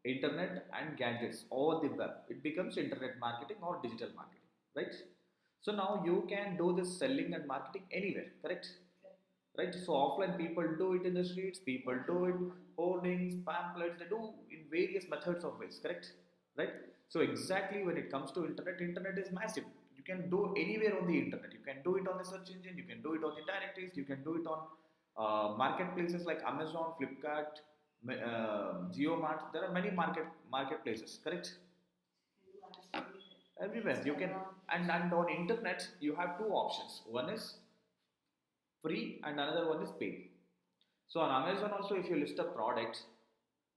internet and gadgets or the web. It becomes internet marketing or digital marketing, right? So now you can do this selling and marketing anywhere, correct? Right? So offline people do it in the streets, people do it hoardings, pamphlets, they do in various methods of ways, correct? Right? So exactly when it comes to internet, internet is massive. You can do anywhere on the internet. You can do it on the search engine, you can do it on the directories, you can do it on marketplaces like Amazon, Flipkart, GeoMart. There are many marketplaces, correct? Everywhere you can, and on internet you have two options. One is free and another one is paid. So on Amazon also, if you list a product,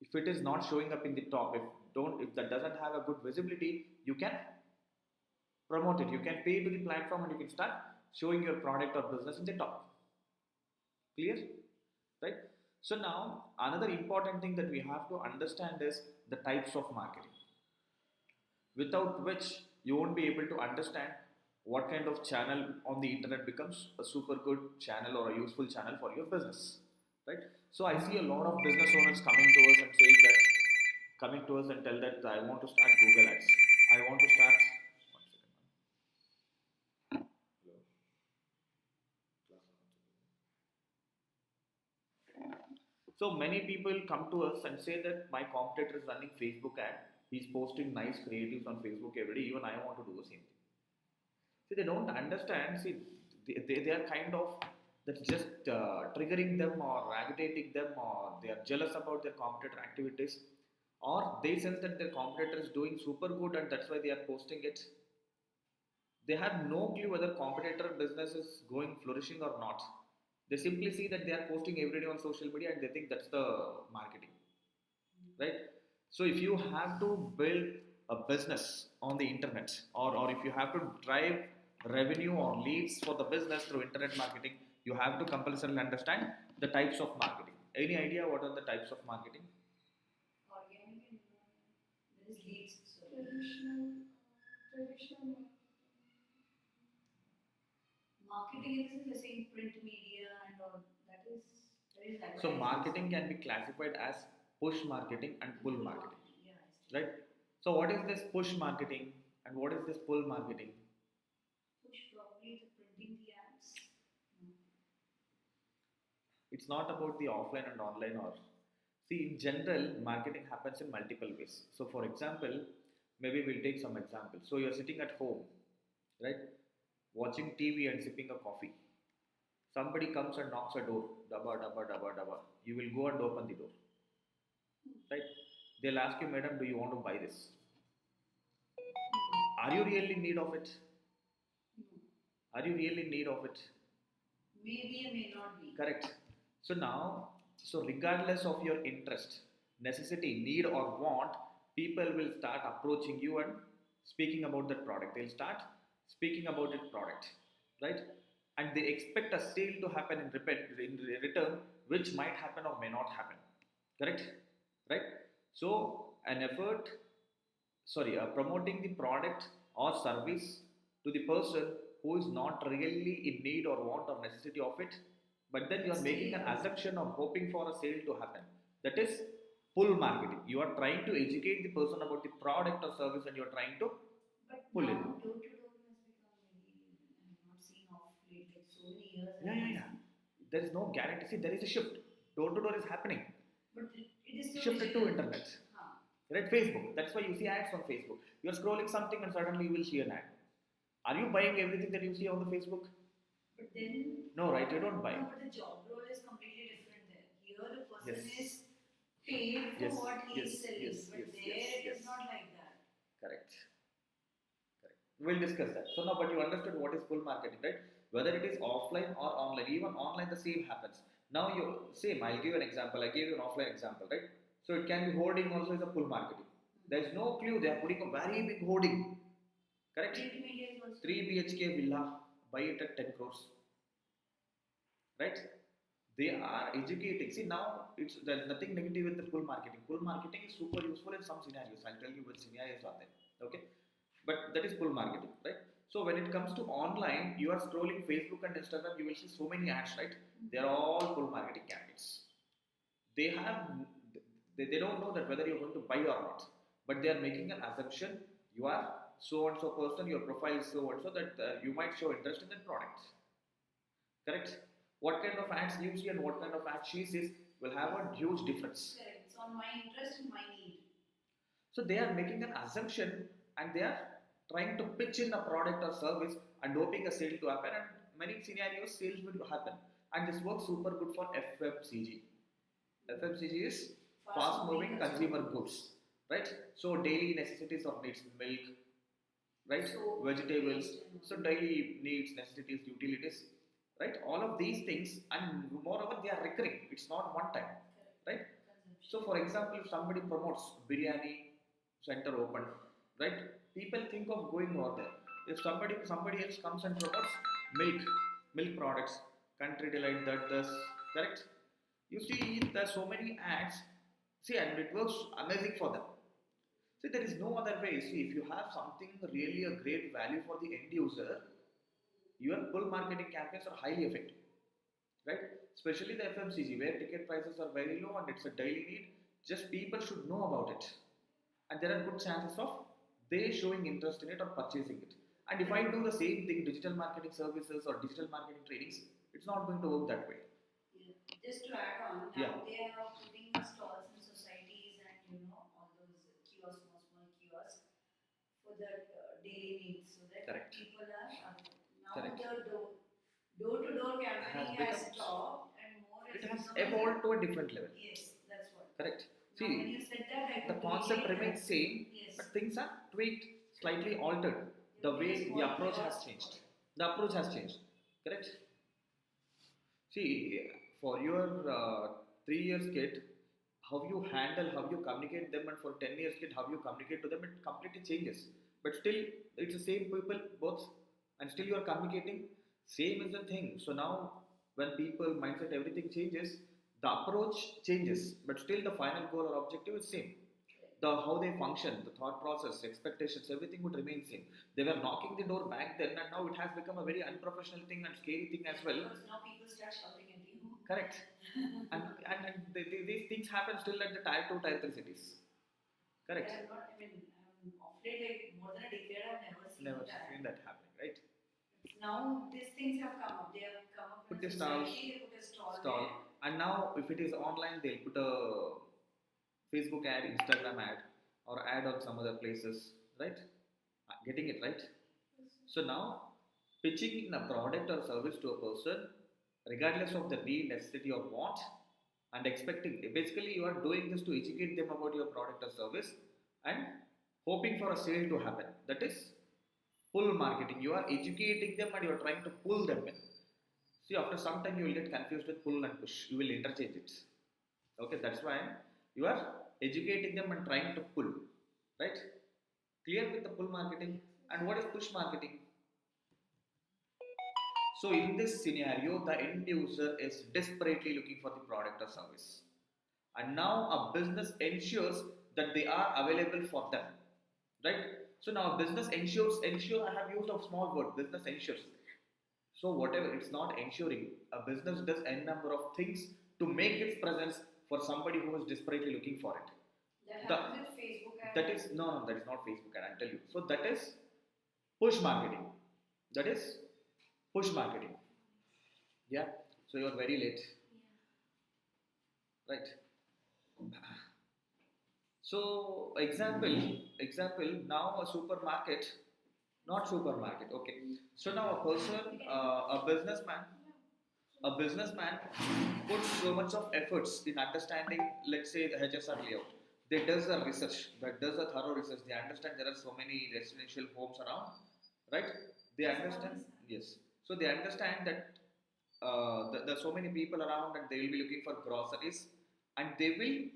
if it is not showing up in the top, if that doesn't have a good visibility, you can promote it. You can pay to the platform and you can start showing your product or business in the top. Clear? Right? So now another important thing that we have to understand is the types of marketing, without which you won't be able to understand what kind of channel on the internet becomes a super good channel or a useful channel for your business, right? So I see a lot of business owners coming to us and saying that, coming to us and tell that I want to start Google ads, I want to start one second. So many people come to us and say that my competitor is running Facebook ad, he's posting nice creatives on Facebook every day, even I want to do the same thing. See, they don't understand. See, they are kind of, that's just triggering them or agitating them, or they are jealous about their competitor activities, or they sense that their competitor is doing super good and that's why they are posting it. They have no clue whether competitor business is going flourishing or not. They simply see that they are posting every day on social media and they think that's the marketing, right? So if you have to build a business on the internet, or if you have to drive revenue or leads for the business through internet marketing, you have to compulsorily understand the types of marketing. Any idea what are the types of marketing? Organic and there is leads. Traditional marketing is the same print media and all that is so marketing can be classified as push marketing and pull marketing. Yeah, right? So what is this push marketing and what is this pull marketing? Push probably the printing the ads. It's not about the offline and online, or see, in general marketing happens in multiple ways. So for example, maybe we'll take some examples. So you're sitting at home, right, watching TV and sipping a coffee. Somebody comes and knocks a door, dabba dabba dabba dabba, you will go and open the door, right? They'll ask you, madam, do you want to buy this? Are you really in need of it? Are you really in need of it? Maybe or may not be. Correct. So now, so regardless of your interest, necessity, need, or want, people will start approaching you and speaking about that product. They'll start speaking about that product, right? And they expect a sale to happen in return, which might happen or may not happen. Correct? Right? So, an effort, sorry, promoting the product or service to the person who is not really in need or want or necessity of it, but then you are making an assumption of hoping for a sale to happen. That is pull marketing. You are trying to educate the person about the product or service and you are trying to pull in. Door to door has become very, I'm not seeing off late, like so many years. Yeah. There is no guarantee. See, there is a shift. Door to door is happening. But it is still shifted to internet. Right? Facebook. That's why you see ads on Facebook. You are scrolling something and suddenly you will see an ad. Are you buying everything that you see on the Facebook? But then no, right? You don't buy. No, but the job role is completely different there. Here the person is paid for what he is selling, but there it is not like that. Correct. We'll discuss that. So now, but you understood what is pull marketing, right? Whether it is offline or online, even online the same happens. Now you same. I'll give you an example. I gave you an offline example, right? So it can be hoarding also is a pull marketing. There is no clue. They are putting a very big hoarding. Correct? 3 BHK villa, buy it at 10 crores. Right? They are educating. See now, there's nothing negative with the pull marketing. Pull marketing is super useful in some scenarios. I'll tell you which scenarios are there. Okay, but that is pull marketing, right? So when it comes to online, you are scrolling Facebook and Instagram, you will see so many ads, right? They are all pull marketing campaigns. They have They don't know that whether you're going to buy or not, but they are making an assumption you are so and so person, your profile is so and so that you might show interest in that product. Correct? What kind of ads you see and what kind of ads she sees will have a huge difference. Correct. It's on my interest and my need. So they are making an assumption and they are trying to pitch in a product or service and hoping a sale to happen, and many scenarios sales will happen. And this works super good for FMCG. FMCG is fast moving consumer goods, right? So daily necessities or needs, milk, right? So vegetables, so daily needs, necessities, utilities, right? All of these things, and moreover, they are recurring. It's not one time, right? So, for example, if somebody promotes biryani center open, right? People think of going over there. If somebody else comes and promotes milk, milk products, country delight, that this, correct? You see, there's so many ads. See, and it works amazing for them. See, there is no other way. See, if you have something really a great value for the end user, your pull marketing campaigns are highly effective, right? Especially the FMCG where ticket prices are very low and it's a daily need. Just people should know about it, and there are good chances of they showing interest in it or purchasing it. And if I do the same thing, digital marketing services or digital marketing trainings, it's not going to work that way. Yeah. Just to add on, now yeah, they are putting stalls in societies and all those kiosks, small kiosks for that daily needs, so that correct, people are now correct, the door-to-door campaigning has stopped and more it has evolved to a different level. Yes, that's what. Correct. Now, see, when you said that, the concept remains same, yes, but things are tweaked, slightly altered. The way the approach has changed. The approach has changed. Correct. See, for your 3 years kid, how you handle, how you communicate them, and for 10 years kid, how you communicate to them, it completely changes. But still, it's the same people both, and still you are communicating. Same is the thing. So now, when people mindset everything changes, the approach changes, but still the final goal or objective is same. The how they function, the thought process, expectations, everything would remain same. They were knocking the door back then, and now it has become a very unprofessional thing and scary thing as well. Because now people start shouting at you. Correct. and these things happen still at the tier 2, tier 3 cities. Correct. I have not, I mean, of late, like more than a decade, I've never seen that happening, right? Now these things have come up. They have come up. Put a stall. They put a stall. And now, if it is online, they'll put a Facebook ad, Instagram ad, or ad on some other places, right? Getting it right? So now, pitching in a product or service to a person, regardless of the need, necessity, or want, and expecting, basically, you are doing this to educate them about your product or service and hoping for a sale to happen. That is pull marketing. You are educating them and you are trying to pull them in. See, after some time, you will get confused with pull and push. You will interchange it. Okay, that's why you are educating them and trying to pull, right? Clear with the pull marketing. And what is push marketing? So in this scenario, the end user is desperately looking for the product or service, and now a business ensures that they are available for them, right? So now business ensure, I have used a small word, business ensures. So whatever, it's not ensuring, a business does n number of things to make its presence for somebody who is desperately looking for it. That happens with Facebook ad. That is no, that is not Facebook ad. I'll tell you. So that is push marketing. That is push marketing. Yeah. So you are very late. Yeah. Right. So example. Now a supermarket, not supermarket. Okay. So now a person, a businessman puts so much of efforts in understanding, let's say, the HSR layout. They does a research, that does a thorough research. They understand there are so many residential homes around, right? They understand, yes. So they understand that there are so many people around and they will be looking for groceries, and they will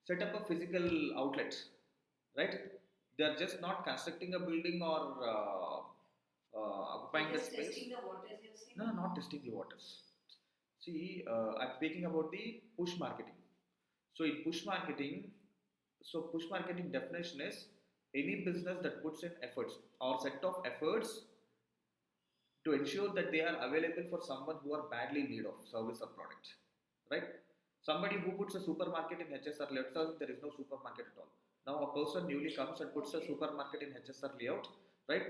set up a physical outlet, right? They are just not constructing a building or occupying the space. Testing the waters, you're saying? No, not testing the waters. See, I'm speaking about the push marketing. So in push marketing, push marketing definition is any business that puts in efforts or set of efforts to ensure that they are available for someone who are badly in need of service or product, right? Somebody who puts a supermarket in HSR, let's say there is no supermarket at all. Now a person newly comes and puts a supermarket in HSR layout, right?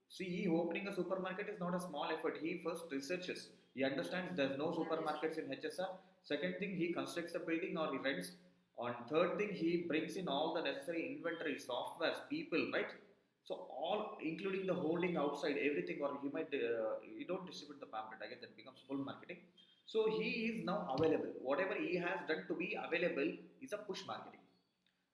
See, he opening a supermarket is not a small effort. He first researches. He understands there's no supermarkets in HSR. Second thing, he constructs a building or he rents. On third thing, he brings in all the necessary inventory, softwares, people, right? So all, including the holding outside, everything, or he might, you don't distribute the pamphlet again, that becomes full marketing. So he is now available. Whatever he has done to be available is a push marketing.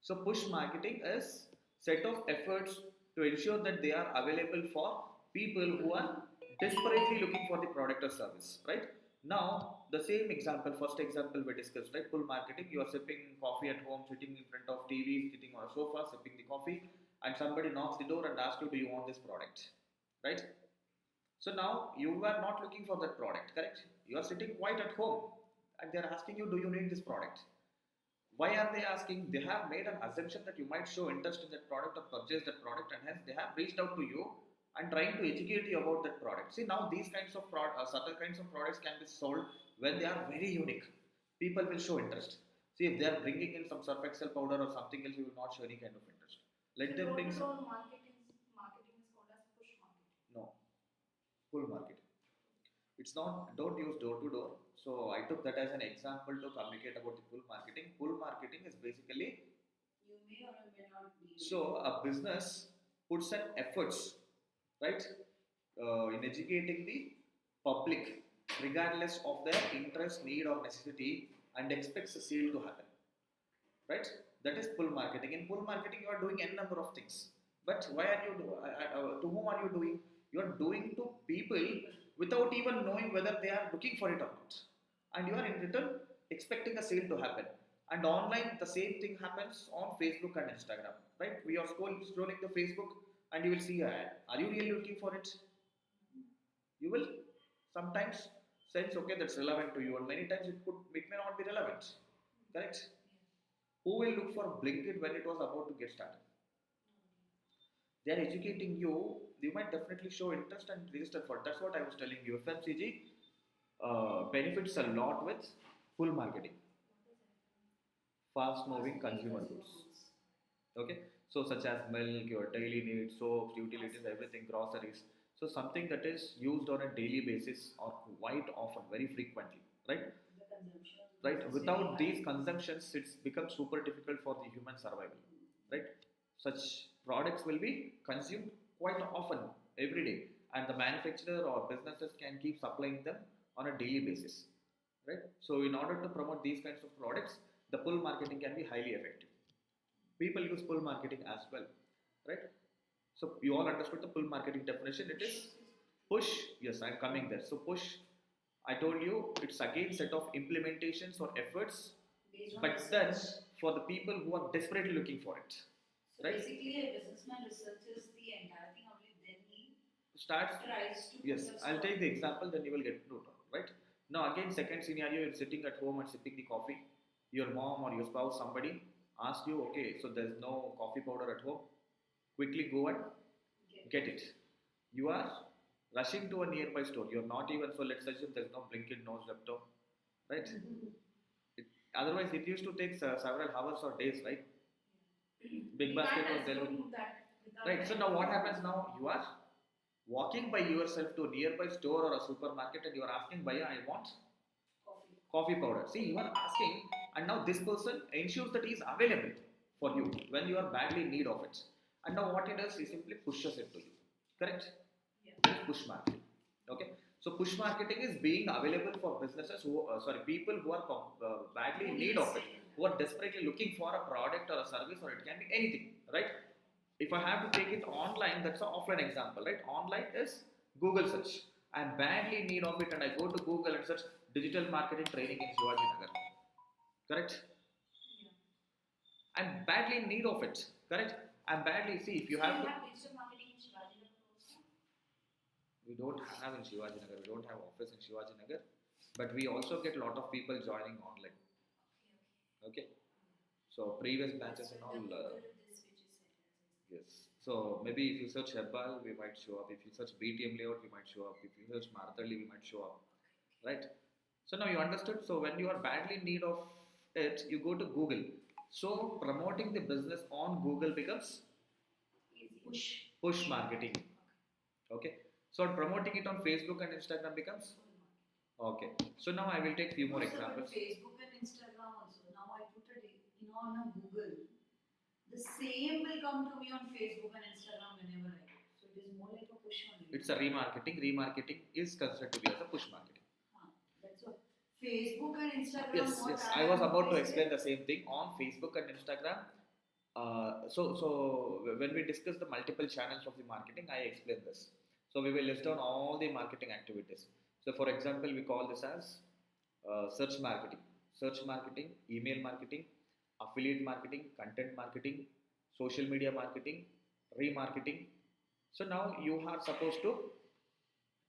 So push marketing is set of efforts to ensure that they are available for people who are desperately looking for the product or service, right? Now, the same example, first example we discussed, right? Pull marketing, you are sipping coffee at home, sitting in front of TV, sitting on a sofa, sipping the coffee, and somebody knocks the door and asks you, do you want this product, right? So now you are not looking for that product, correct? You are sitting quite at home and they are asking you, do you need this product? Why are they asking? They have made an assumption that you might show interest in that product or purchase that product, and hence they have reached out to you and trying to educate you about that product. See, now these kinds of certain kinds of products can be sold when they are very unique. People will show interest. See, if they are bringing in some surf excel powder or something else, you will not show any kind of interest. Let them bring some. Marketing is called as push marketing. No, pull marketing. It's not, don't use door to door. So I took that as an example to communicate about the pull marketing. Pull marketing is basically, you may or may not be, so a business puts an efforts, right, in educating the public regardless of their interest, need or necessity, and expects a sale to happen, right? That is pull marketing. In pull marketing you are doing n number of things, but why are you to whom are you doing? You are doing to people without even knowing whether they are looking for it or not, and you are in return expecting a sale to happen. And online the same thing happens on Facebook and Instagram, right? We are scrolling the Facebook and you will see an ad. Are you really looking for it? You will sometimes sense, okay, that's relevant to you, and many times it may not be relevant, correct? Who will look for Blinkit when it was about to get started? They are educating you. You might definitely show interest and register for it. That's what I was telling you. FMCG benefits a lot with pull marketing, fast moving consumer goods. Okay, so such as milk, your daily needs, soaps, utilities, everything, groceries. So something that is used on a daily basis or quite often, very frequently, right? Right, without these consumptions it's becomes super difficult for the human survival, right? Such products will be consumed quite often, every day, and the manufacturer or businesses can keep supplying them on a daily basis, right? So in order to promote these kinds of products, the pull marketing can be highly effective. People use pull marketing as well, right? So you all understood the pull marketing definition. It is push. Yes, I'm coming there. So push, I told you, it's again set of implementations or efforts, but then for the people who are desperately looking for it. So right? Basically, a businessman researches the entire thing, only then he starts. Tries to. Yes, I'll take the example, then you will get to talk, right? Now again, second scenario, you're sitting at home and sipping the coffee. Your mom or your spouse, somebody asks you, okay, so there's no coffee powder at home. Quickly go and get it. You are rushing to a nearby store. You're not even, so let's assume there's no Blinkit, no Zepto, right? Otherwise, it used to take several hours or days, right? Big basket was delivered. Right. So now what happens now? You are walking by yourself to a nearby store or a supermarket and you are asking, Bhaiya, I want coffee powder. See, you are asking, and now this person ensures that he is available for you when you are badly in need of it. And now what he does, he simply pushes it to you. Correct? Yeah. Push marketing. Okay. So push marketing is being available for businesses who, people who are badly in need of it, who are desperately looking for a product or a service, or it can be anything, right? If I have to take it online, that's an offline example, right? Online is Google search. I'm badly in need of it, and I go to Google and search digital marketing training in Shivaji Nagar. Correct? Yeah. I'm badly in need of it. Correct? I'm badly, see, if you have to. Digital marketing in Shivaji Nagar also? We don't have in Shivaji Nagar. We don't have office in Shivaji Nagar. But we also get a lot of people joining online. Okay. So previous batches and all. Yes. So maybe if you search Herbal, we might show up. If you search BTM layout, we might show up. If you search Martali, we might show up. Right? So now you understood. So when you are badly in need of it, you go to Google. So promoting the business on Google becomes push marketing. Okay. So promoting it on Facebook and Instagram becomes okay. So now I will take few more examples. Facebook and Instagram also. Now I put it on a Google. The same will come to me on Facebook and Instagram whenever I do. So it is more like a push only. It's a remarketing. Remarketing is considered to be as a push marketing. That's what. Facebook and Instagram. Yes. I was about to explain the same thing on Facebook and Instagram. So when we discuss the multiple channels of the marketing, I explain this. So we will list down all the marketing activities. So for example, we call this as search marketing, email marketing, affiliate marketing, content marketing, social media marketing, remarketing. So now you are supposed to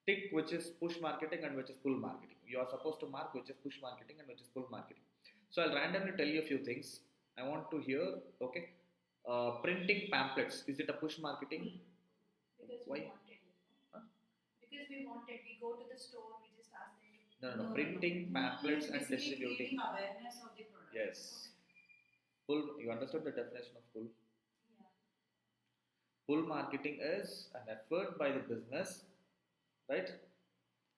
tick which is push marketing and which is pull marketing. You are supposed to mark which is push marketing and which is pull marketing. So I'll randomly tell you a few things. I want to hear, okay, printing pamphlets. Is it a push marketing? Because why? We wanted. Huh? Because we wanted. We go to the store. We just ask them. No. Printing pamphlets and distributing. Awareness of the product. Yes. Pull. You understood the definition of pull? Yeah. Pull marketing is an effort by the business, right?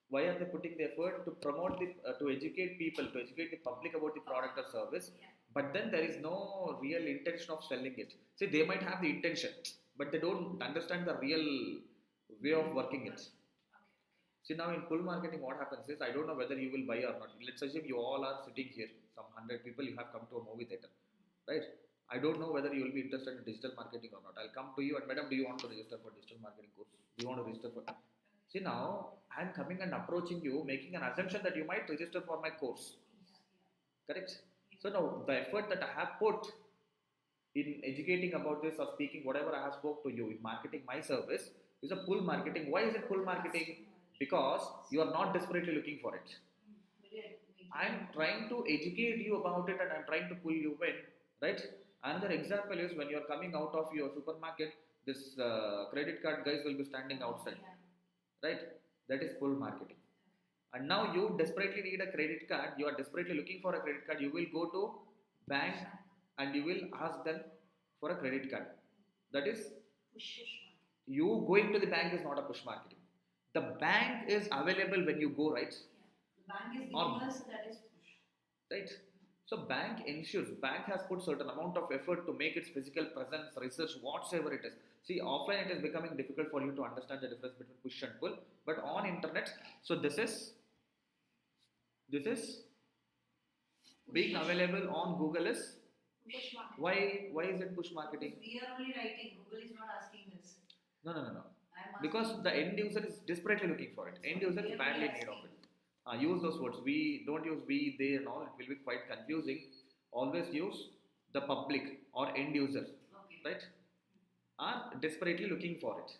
Why are they putting the effort to promote to educate people, to educate the public about the product or service? Yeah. But then there is no real intention of selling it. See, they might have the intention, but they don't understand the real way of working it. See, now in pull marketing, what happens is, I don't know whether you will buy or not. Let's assume you all are sitting here, some 100 people, you have come to a movie theater, right? I don't know whether you will be interested in digital marketing or not. I'll come to you and, madam, do you want to register for digital marketing course? Do you want to register for? See, now I'm coming and approaching you, making an assumption that you might register for my course. Correct? So now the effort that I have put in educating about this or speaking whatever I have spoke to you in marketing my service is a pull marketing. Why is it pull marketing? Because you are not desperately looking for it. I'm trying to educate you about it and I'm trying to pull you in, right? Another example is when you are coming out of your supermarket, this credit card guys will be standing outside, right? That is pull marketing. And now you desperately need a credit card, you are desperately looking for a credit card, you will go to bank and you will ask them for a credit card. That is, you going to the bank is not a push marketing. The bank is available when you go, right? The bank is giving us, that is push. Right? So bank ensures, bank has put certain amount of effort to make its physical presence, research, whatsoever it is. See, offline it is becoming difficult for you to understand the difference between push and pull, but on internet, so this is being available on Google is push marketing. Why is it push marketing? Because we are only writing, Google is not asking us. No. Because the end user is desperately looking for it. End user is badly in need of it. Use those words. We don't use we, they and all. It will be quite confusing. Always use the public or end user, right? Are desperately looking for it,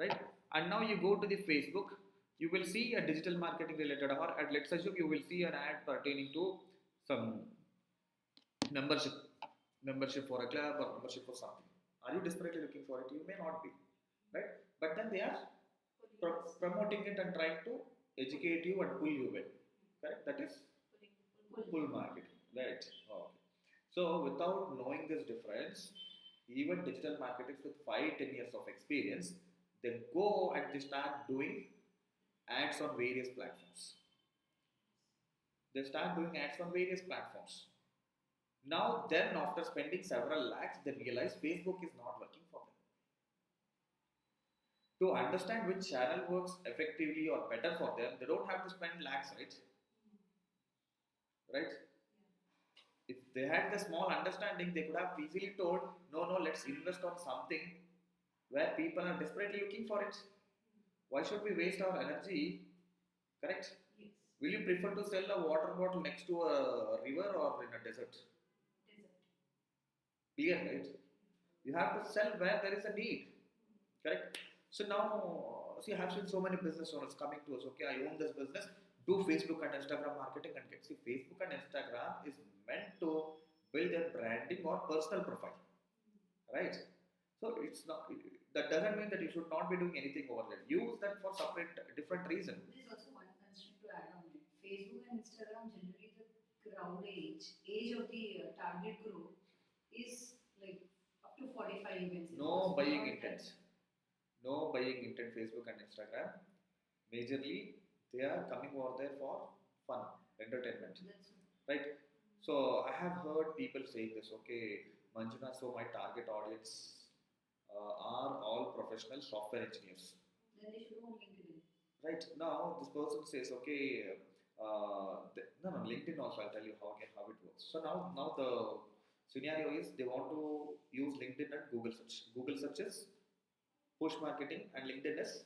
right? And now you go to the Facebook, you will see a digital marketing related, or let's assume you will see an ad pertaining to some membership for a club or membership for something. Are you desperately looking for it? You may not be, right? But then they are promoting it and trying to educate you and pull you in, correct? That is pull marketing, right? Okay. So without knowing this difference, even digital marketers with 5-10 years of experience, they go and they start doing ads on various platforms. They start doing ads on various platforms. Now then, after spending several lakhs, they realize Facebook is not working for them. To understand which channel works effectively or better for them, they don't have to spend lakhs, right? Right? If they had the small understanding, they could have easily told, no, let's invest on something where people are desperately looking for it. Why should we waste our energy? Correct? Yes. Will you prefer to sell a water bottle next to a river or in a desert? Clear, right? You have to sell where there is a need. Correct? So now, see, I have seen so many business owners coming to us. Okay, I own this business. Do Facebook and Instagram marketing and get. See, Facebook and Instagram is meant to build their branding or personal profile, right? So it's not. That doesn't mean that you should not be doing anything over there. Use that for separate, different reason. There is also one constraint to add on it. Facebook and Instagram generally the crowd age of the target group is like up to 45 events. No buying intent. No buying intent Facebook and Instagram. Majorly, they are coming over there for fun, entertainment. That's Right? So I have heard people saying this, okay, Manjuna, so my target audience are all professional software engineers. then they should go on LinkedIn. Right now, this person says, okay, no, LinkedIn also. I'll tell you how it works. So now the scenario is they want to use LinkedIn and Google search. Google search is push marketing and LinkedIn is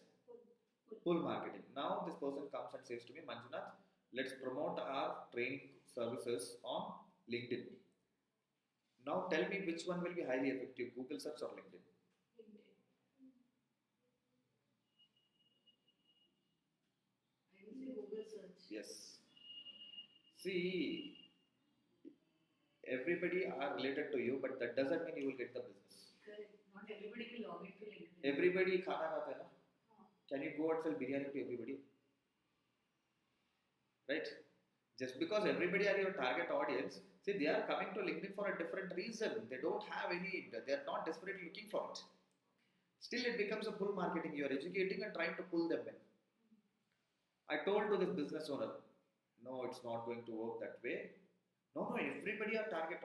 pull marketing. Now this person comes and says to me, Manjunath, let's promote our training services on LinkedIn. Now tell me which one will be highly effective, Google search or LinkedIn? LinkedIn. I will say Google search. Yes. See, everybody are related to you, but that doesn't mean you will get the business. Correct. Not everybody will log into LinkedIn. Everybody khana khata hai na? Can you go and sell biryani to everybody? Right? Just because everybody are your target audience, see, they are coming to LinkedIn for a different reason. They don't have any, they are not desperately looking for it. Still, it becomes a pull marketing. You are educating and trying to pull them in. I told to this business owner, no, it's not going to work that way. No, everybody are target.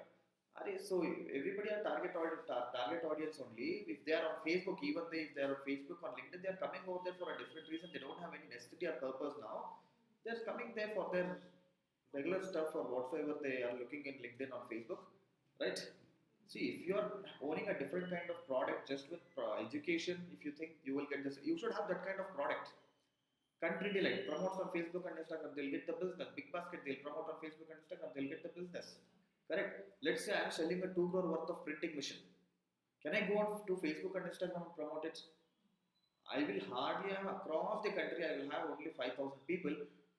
So everybody are target audience only. If they are on Facebook, even if they are on Facebook or LinkedIn, they are coming over there for a different reason. They don't have any necessity or purpose now. They are coming there for their regular stuff or whatsoever they are looking in LinkedIn or Facebook, right? See, if you are owning a different kind of product just with education, if you think you will get this, you should have that kind of product. Country Delight promotes on Facebook and Instagram, they'll get the business. Big Basket, they'll promote on Facebook and Instagram, they'll get the business. Correct? Let's say I'm selling a 2 crore worth of printing machine. Can I go on to Facebook and Instagram and promote it? I will hardly have across the country, I will have only 5,000 people.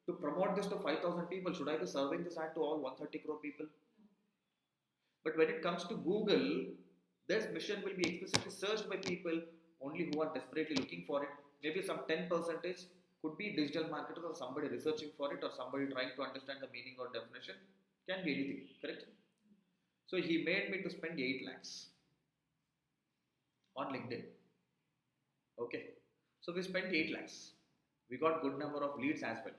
To promote this to 5,000 people, should I be serving this ad to all 130 crore people? But when it comes to Google, this mission will be explicitly searched by people only who are desperately looking for it. Maybe some 10% could be digital marketers or somebody researching for it or somebody trying to understand the meaning or definition. Can be anything, correct? So he made me to spend 8 lakhs on LinkedIn. Okay. So we spent 8 lakhs. We got good number of leads as well.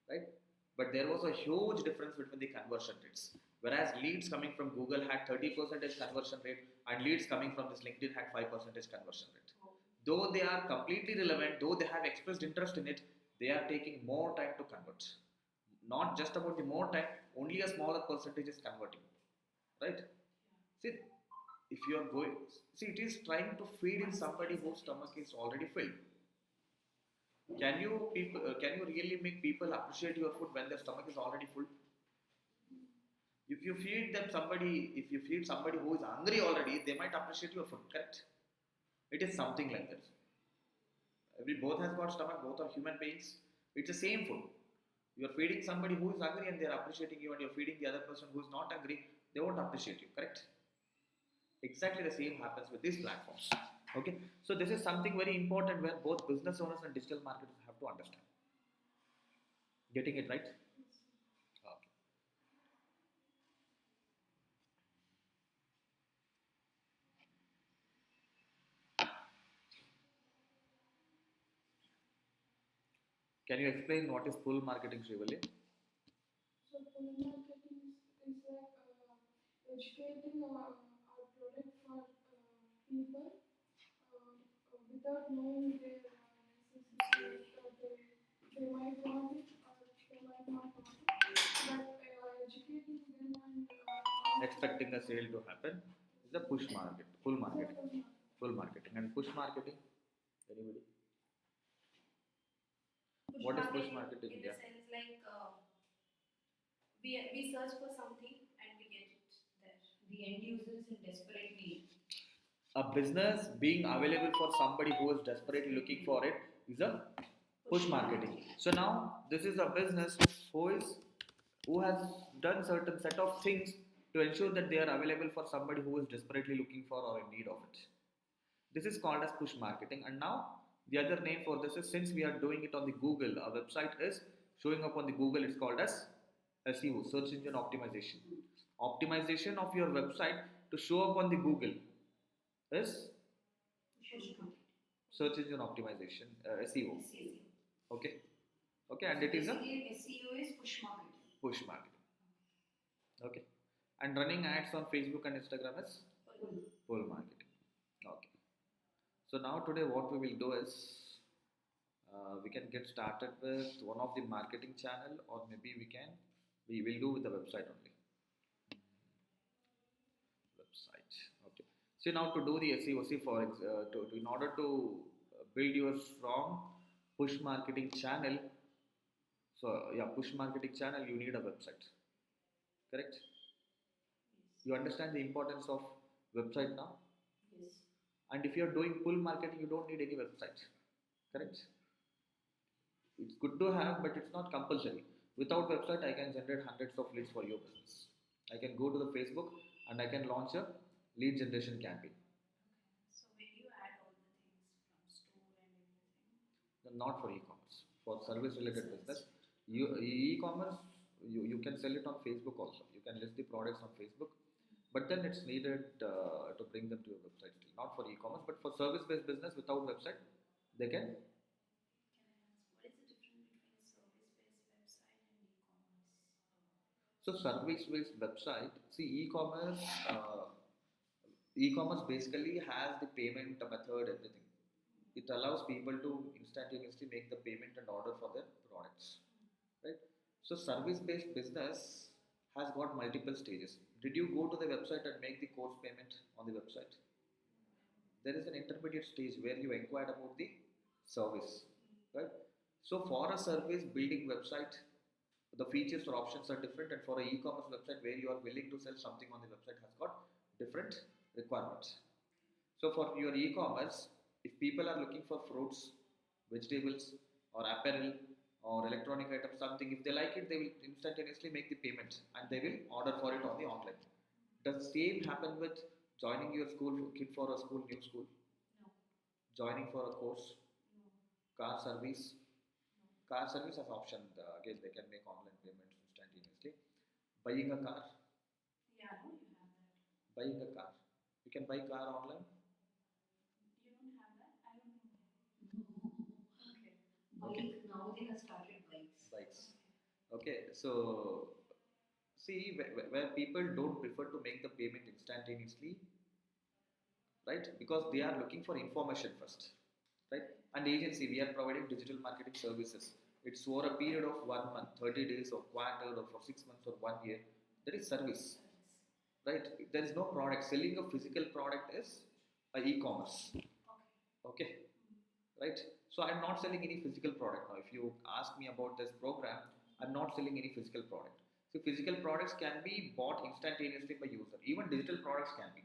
Right? But there was a huge difference between the conversion rates. Whereas leads coming from Google had 30% conversion rate and leads coming from this LinkedIn had 5% conversion rate. Though they are completely relevant, though they have expressed interest in it, they are taking more time to convert. Not just about the more time, only a smaller percentage is converting. Right? See, if you are going, see, it is trying to feed in somebody whose stomach is already filled. Can you really make people appreciate your food when their stomach is already full? If you feed somebody who is hungry already, they might appreciate your food, correct? It is something like that. Both has got stomach, both are human beings. It's the same food. You are feeding somebody who is hungry and they are appreciating you, and you are feeding the other person who is not hungry, they won't appreciate you, correct? Exactly the same happens with these platforms. Okay, so this is something very important where both business owners and digital marketers have to understand. Getting it right? Okay. Can you explain what is pull marketing, Shrivalli? So pull marketing is like educating our product for people without knowing their necessities. They might want it or they might not want it. But educating them and Expecting a sale to happen is a push market, pull marketing. Pull marketing and push marketing. Anybody? What is push marketing? In the sense like we search for something and we get it there. The end user is in desperate need. A business being available for somebody who is desperately looking for it is a push marketing. So now this is a business who has done certain set of things to ensure that they are available for somebody who is desperately looking for or in need of it. This is called as push marketing. And now the other name for this is, since we are doing it on the Google, our website is showing up on the Google, it's called as SEO, search engine optimization. Optimization of your website to show up on the Google is Push market. search engine optimization, SEO. SEO. Okay, okay, and it is a Basically, SEO is push marketing. push marketing. Okay, and running ads on Facebook and Instagram is Pull. pull marketing. Okay, so now today what we will do is we can get started with one of the marketing channel, or maybe we will do with the website only. Website. Okay. See, now to do the SEO, see in order to build your strong push marketing channel. So yeah, push marketing channel, you need a website. Correct. You understand the importance of website now. Yes. And if you are doing pull marketing, you don't need any website. Correct. It's good to have, but it's not compulsory. Without website, I can generate hundreds of leads for your business. I can go to the Facebook and I can launch a lead generation campaign. So when you add all the things from store and everything, Not for e-commerce. For service related business, e-commerce you can sell it on Facebook also. You can list the products on Facebook, but then it's needed to bring them to your website still. Not for e-commerce, but for service based business without website, they can. can I ask what is the difference between a service-based website and e-commerce? So service based website, see e-commerce. E-commerce basically has the payment method, everything. It allows people to instantaneously make the payment and order for their products, right? So service based business has got multiple stages. Did you go to the website and make the course payment on the website? There is an intermediate stage where you inquired about the service, right? So for a service building website, the features or options are different, and for an e-commerce website where you are willing to sell something on the website has got different requirements. So for your e-commerce, if people are looking for fruits, vegetables, or apparel, or electronic items, something, if they like it, they will instantaneously make the payment and they will order for it on the online. Does the same happen with joining your school kid for a school, new school, No, joining for a course, no, car service? no. Car service has option. Again, they can make online payments instantaneously. Buying a car, Yeah, no, you have that. buying a car. You can buy car online. You don't have that? I don't know. Okay. Okay. Bike, now they have started bikes. Bikes. Okay, so see where people don't prefer to make the payment instantaneously, right? Because they are looking for information first, right? And agency, we are providing digital marketing services. It's for a period of 1 month, 30 days, or quarter, or for 6 months, or 1 year. That is service, right? There is no product. Selling a physical product is a e-commerce, Okay. okay, right? So I'm not selling any physical product now. If you ask me about this program, I'm not selling any physical product. So physical products can be bought instantaneously by user. Even digital products can be,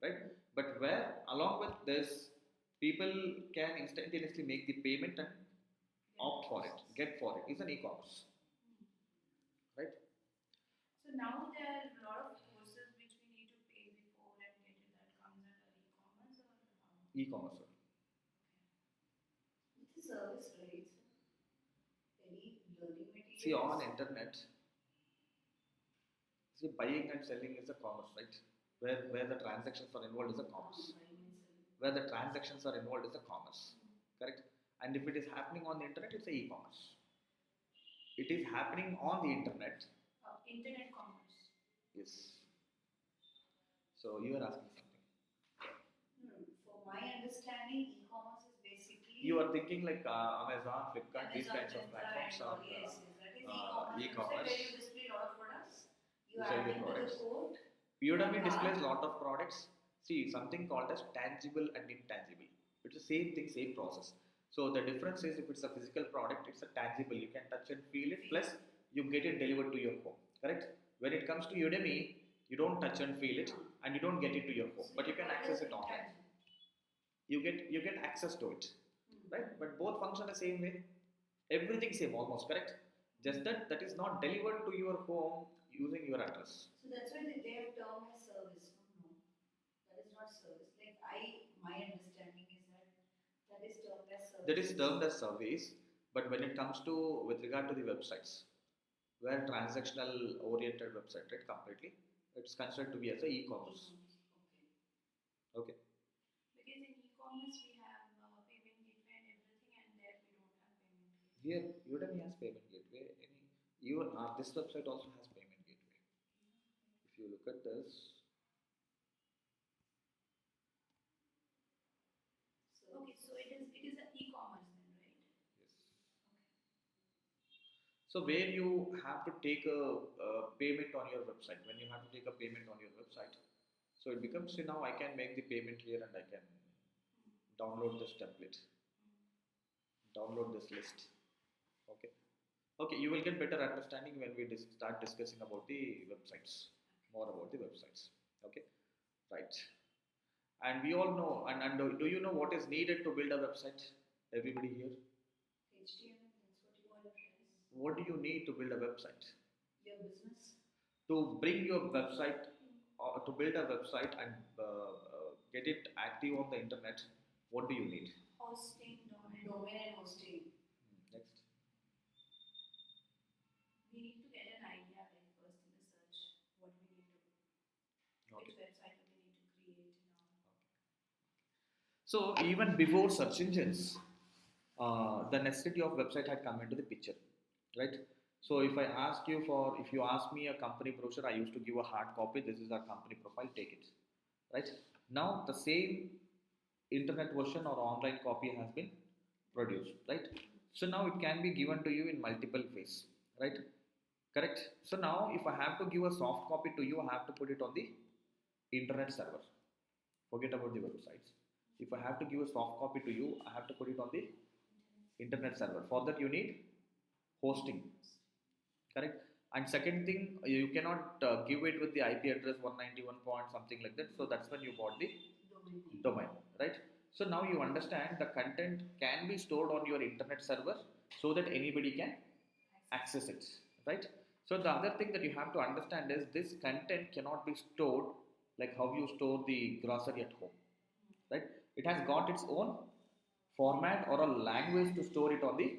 right? But where along with this, people can instantaneously make the payment and opt for it, get for it. Is an e-commerce, right? So now there are a lot of courses which we need to pay before and get it that comes under e-commerce or how? E-commerce. It's a service, right? Any learning materials. See, on internet, see, buying and selling is a commerce, right? Where the transactions are involved is a commerce. Where the transactions are involved is a commerce, correct? And if it is happening on the internet, it's a e-commerce. It is happening on the internet. Internet commerce. Yes. So you are asking something. For my understanding, e-commerce is basically. You are thinking like Amazon, Flipkart, these Amazon, kinds of platforms Flipkart, are yes, that is e-commerce. Where you display a lot of products. You These are add your them to products. the code. Udemy Cart. displays a lot of products. See, something called as tangible and intangible. It's the same thing, same process. So the difference is if it's a physical product, it's a tangible. You can touch and feel it. Plus, you get it delivered to your home. Correct? When it comes to Udemy, you don't touch and feel it, and you don't get it to your home, but you can access it online. You get access to it, right? But both function the same way. Everything same almost, correct? Just that is not delivered to your home using your address. So that's why they have termed as service. No, that is not service. Like my understanding is that is termed as service. That is termed as service, but when it comes to with regard to the websites, where transactional oriented website, right? Completely, it's considered to be as a e-commerce. Okay. Okay. Because in e-commerce we have payment gateway and everything, and there we don't have payment gateway. Here, Udemy has payment gateway. Even this website also has payment gateway. If you look at this, Okay, so it is an e-commerce then, right? yes. Okay. So where you have to take a payment on your website, when you have to take a payment on your website, so it becomes, see, now I can make the payment here and I can download this template, download this list. Okay. Okay, you will get better understanding when we start discussing about the websites, more about the websites. Okay, right. And we all know, and do you know what is needed to build a website? Everybody here? HTML, that's what you all address. What do you need to build a website? Your business. To bring your website, or to build a website and get it active on the internet, what do you need? Hosting, domain. Domain and hosting. Next. We need to get an idea, like first in the search, what we need to do, which Okay. website do we need to create and all. So even before search engines, the necessity of website had come into the picture, right? So if you ask me a company brochure, I used to give a hard copy. This is our company profile. Take it, right? Now the same internet version or online copy has been produced, right? So now it can be given to you in multiple ways, right? Correct. So now if I have to give a soft copy to you, I have to put it on the internet server. Forget about the websites. If I have to give a soft copy to you, I have to put it on the internet server. For that you need hosting, correct? And second thing, you cannot give it with the IP address 191 point something like that. So that's when you bought the domain, right? So now you understand the content can be stored on your internet server so that anybody can access it, right? So the other thing that you have to understand is this content cannot be stored like how you store the grocery at home, right? It has got its own format or a language to store it on the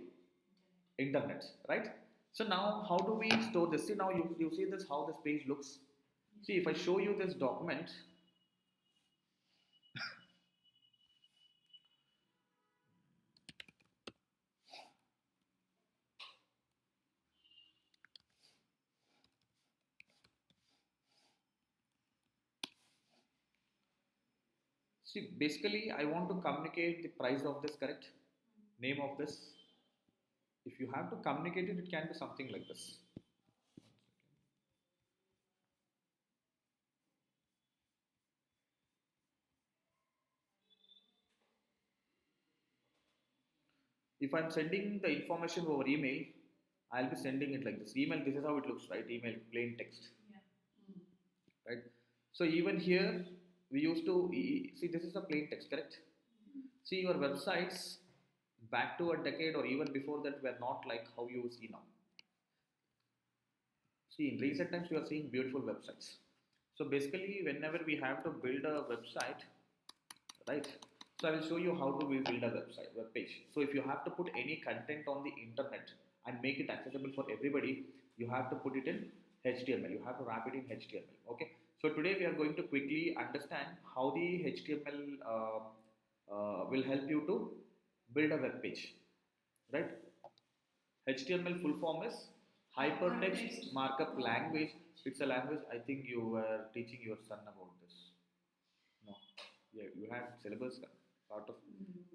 internet, right? So now how do we store this? See, now you see this, how this page looks. See, if I show you this document, see, basically I want to communicate the price of this, correct? Name of this. If you have to communicate it, it can be something like this. If I'm sending the information over email, I'll be sending it like this. Email, this is how it looks, right? Email, plain text, Yeah. right? So even here, we used to see this is a plain text, correct? See, your websites back to a decade or even before that were not like how you see now. See, in recent times, you are seeing beautiful websites. So basically, whenever we have to build a website, right? So I will show you how to we build a web page. So if you have to put any content on the internet and make it accessible for everybody, you have to put it in HTML. You have to wrap it in HTML. Okay. So today we are going to quickly understand how the HTML will help you to build a web page, right? HTML full form is hypertext markup language. It's a language. I think you were teaching your son about this. No, yeah, you had syllabus part of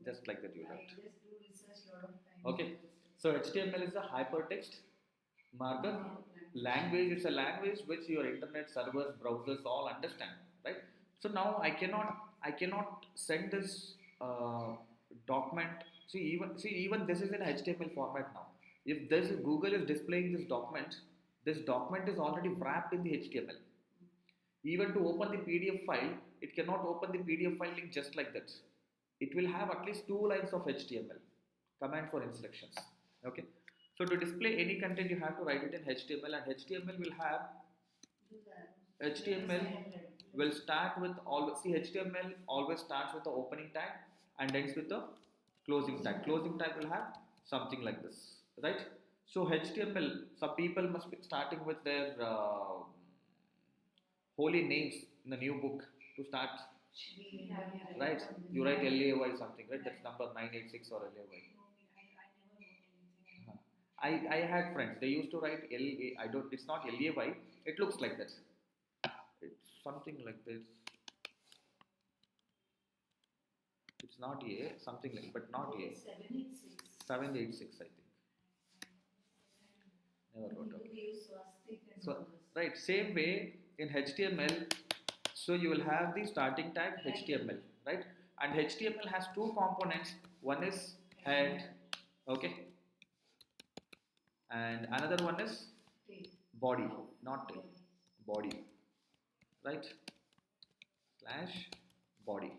just like that you I learned. just do research a lot of times. Okay, so HTML is a hypertext markup language. It's a language which your internet servers, browsers all understand, right? So now I cannot send this document. See even this is in HTML format now. If this Google is displaying this document is already wrapped in the HTML. Even to open the PDF file, it cannot open the PDF file link just like that. It will have at least 2 lines of HTML, command for instructions. Okay. So to display any content, you have to write it in HTML, and HTML will have HTML will start with HTML always starts with the opening tag and ends with the closing tag. Closing tag will have something like this, right? So HTML, some people must be starting with their holy names in the new book to start, right? You write LAY something, right? That's number 986 or LAY. No, I never wrote anything. Uh-huh. I had friends. They used to write LA. I don't. It's not LAY. It looks like that. It's something like this. It's not A. Something like, but not A. 786. 786, I think. Never wrote. Okay. We use swastik and So all this. right, same way in HTML. So you will have the starting tag HTML, right? And HTML has two components. One is head, okay, and another one is body, not tail, body, right? Slash body.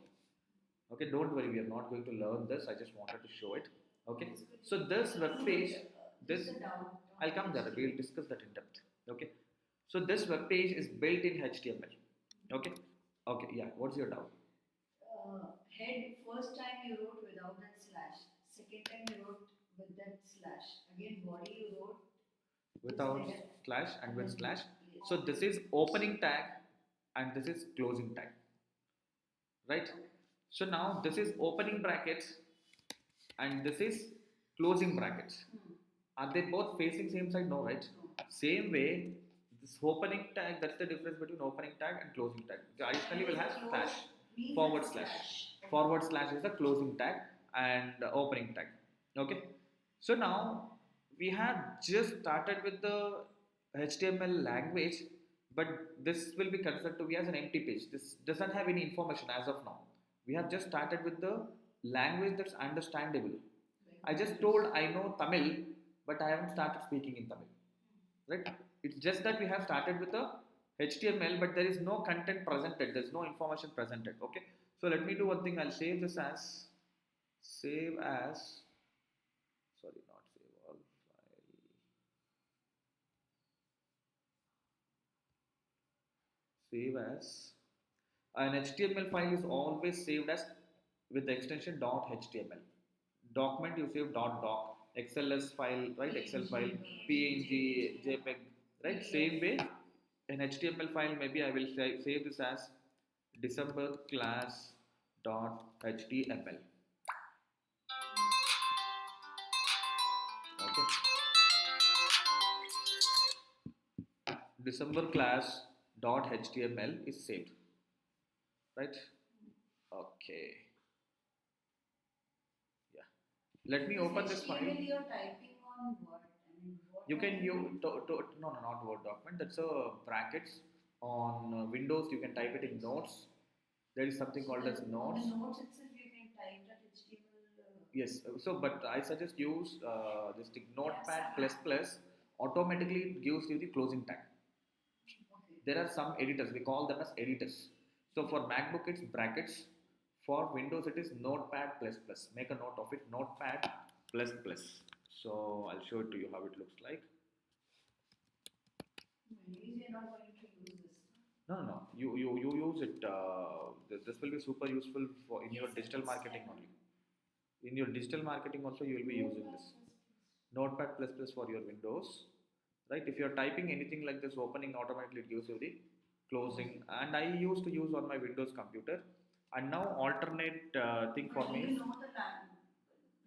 Okay, don't worry, we are not going to learn this. I just wanted to show it. Okay, so this web page, this I'll come there. We'll discuss that in depth. Okay, so this web page is built in HTML. Okay, okay, yeah. What's your doubt? Head, first time you wrote without that slash. Second time you wrote with that slash. Again, body you wrote Without head slash and with slash. Yes. So this is opening tag and this is closing tag, right? So now this is opening brackets and this is closing brackets. Are they both facing same side? No, right? Same way, this opening tag, that's the difference between opening tag and closing tag. Additionally, we'll have slash, forward slash. Forward slash is the closing tag and opening tag. Okay. So now we have just started with the HTML language, but this will be considered to be as an empty page. This doesn't have any information as of now. We have just started with the language that's understandable. I just told I know Tamil, but I haven't started speaking in Tamil. Right? It's just that we have started with the HTML, but there is no content presented. There's no information presented. Okay. So let me do one thing. I'll save this as save as. Sorry, not save all file. Save as. An HTML file is always saved as with the extension .html. Document you save .doc. XLS file, right? Excel file, PNG, JPEG, right? Same way, an HTML file maybe I will save this as December class .html. Okay. December class .html is saved, right? Okay. Yeah. Let me open this file. You're typing on what? I mean, what You can use no, not Word document. That's a brackets on Windows. You can type it in notes. There is something called as notes. On the notes itself, you can type that HTML. Yes. So, but I suggest use this thing, Notepad plus plus. Automatically, it gives you the closing tag. Okay. There are some editors. We call them as editors. So for MacBook, it's brackets. For Windows, it is Notepad plus plus. Make a note of it. Notepad plus plus. So I'll show it to you how it looks like. Anyways, you're not going to use this. No. You use it. This will be super useful for in your digital marketing only. In your digital marketing also, you will be using this. Notepad plus plus for your Windows, right? If you are typing anything like this, opening automatically it gives you the closing. And I used to use on my Windows computer. And now alternate thing for me is. We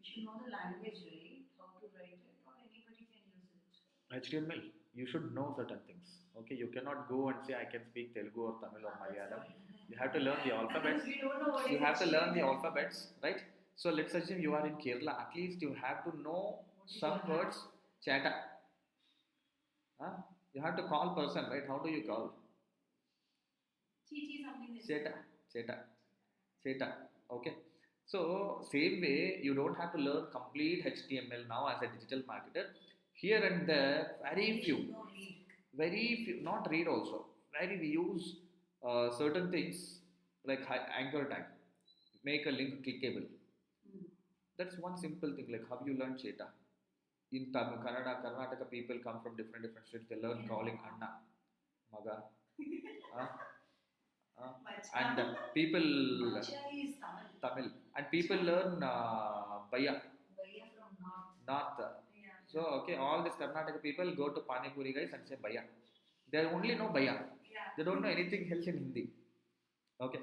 should know the language, right? How to write it, or anybody can use it. HTML. You should know certain things. Okay, you cannot go and say I can speak Telugu or Tamil or Malayalam. You have to learn the alphabets. We don't know what You is have to learn the HTML. alphabets, right? So let's assume you are in Kerala. At least you have to know some words. Chata. Huh? You have to call person, right? How do you call? Chichi something like Cheta. Okay. So same way, you don't have to learn complete HTML now as a digital marketer. Here and there, very few, not read also. Very we use certain things like anchor tag, make a link clickable. That's one simple thing. Like how you learn Cheta. In Tamil, Kannada, Karnataka, people come from different states. They learn calling Anna, Maga, and people Macha is Tamil. Tamil, and people learn Baya, Bhaiya from North. North. Yeah. So, okay, all these Karnataka people go to Pani Puri guys and say Bhaiya. They only know Bhaiya. Yeah. They don't know anything else in Hindi. Okay.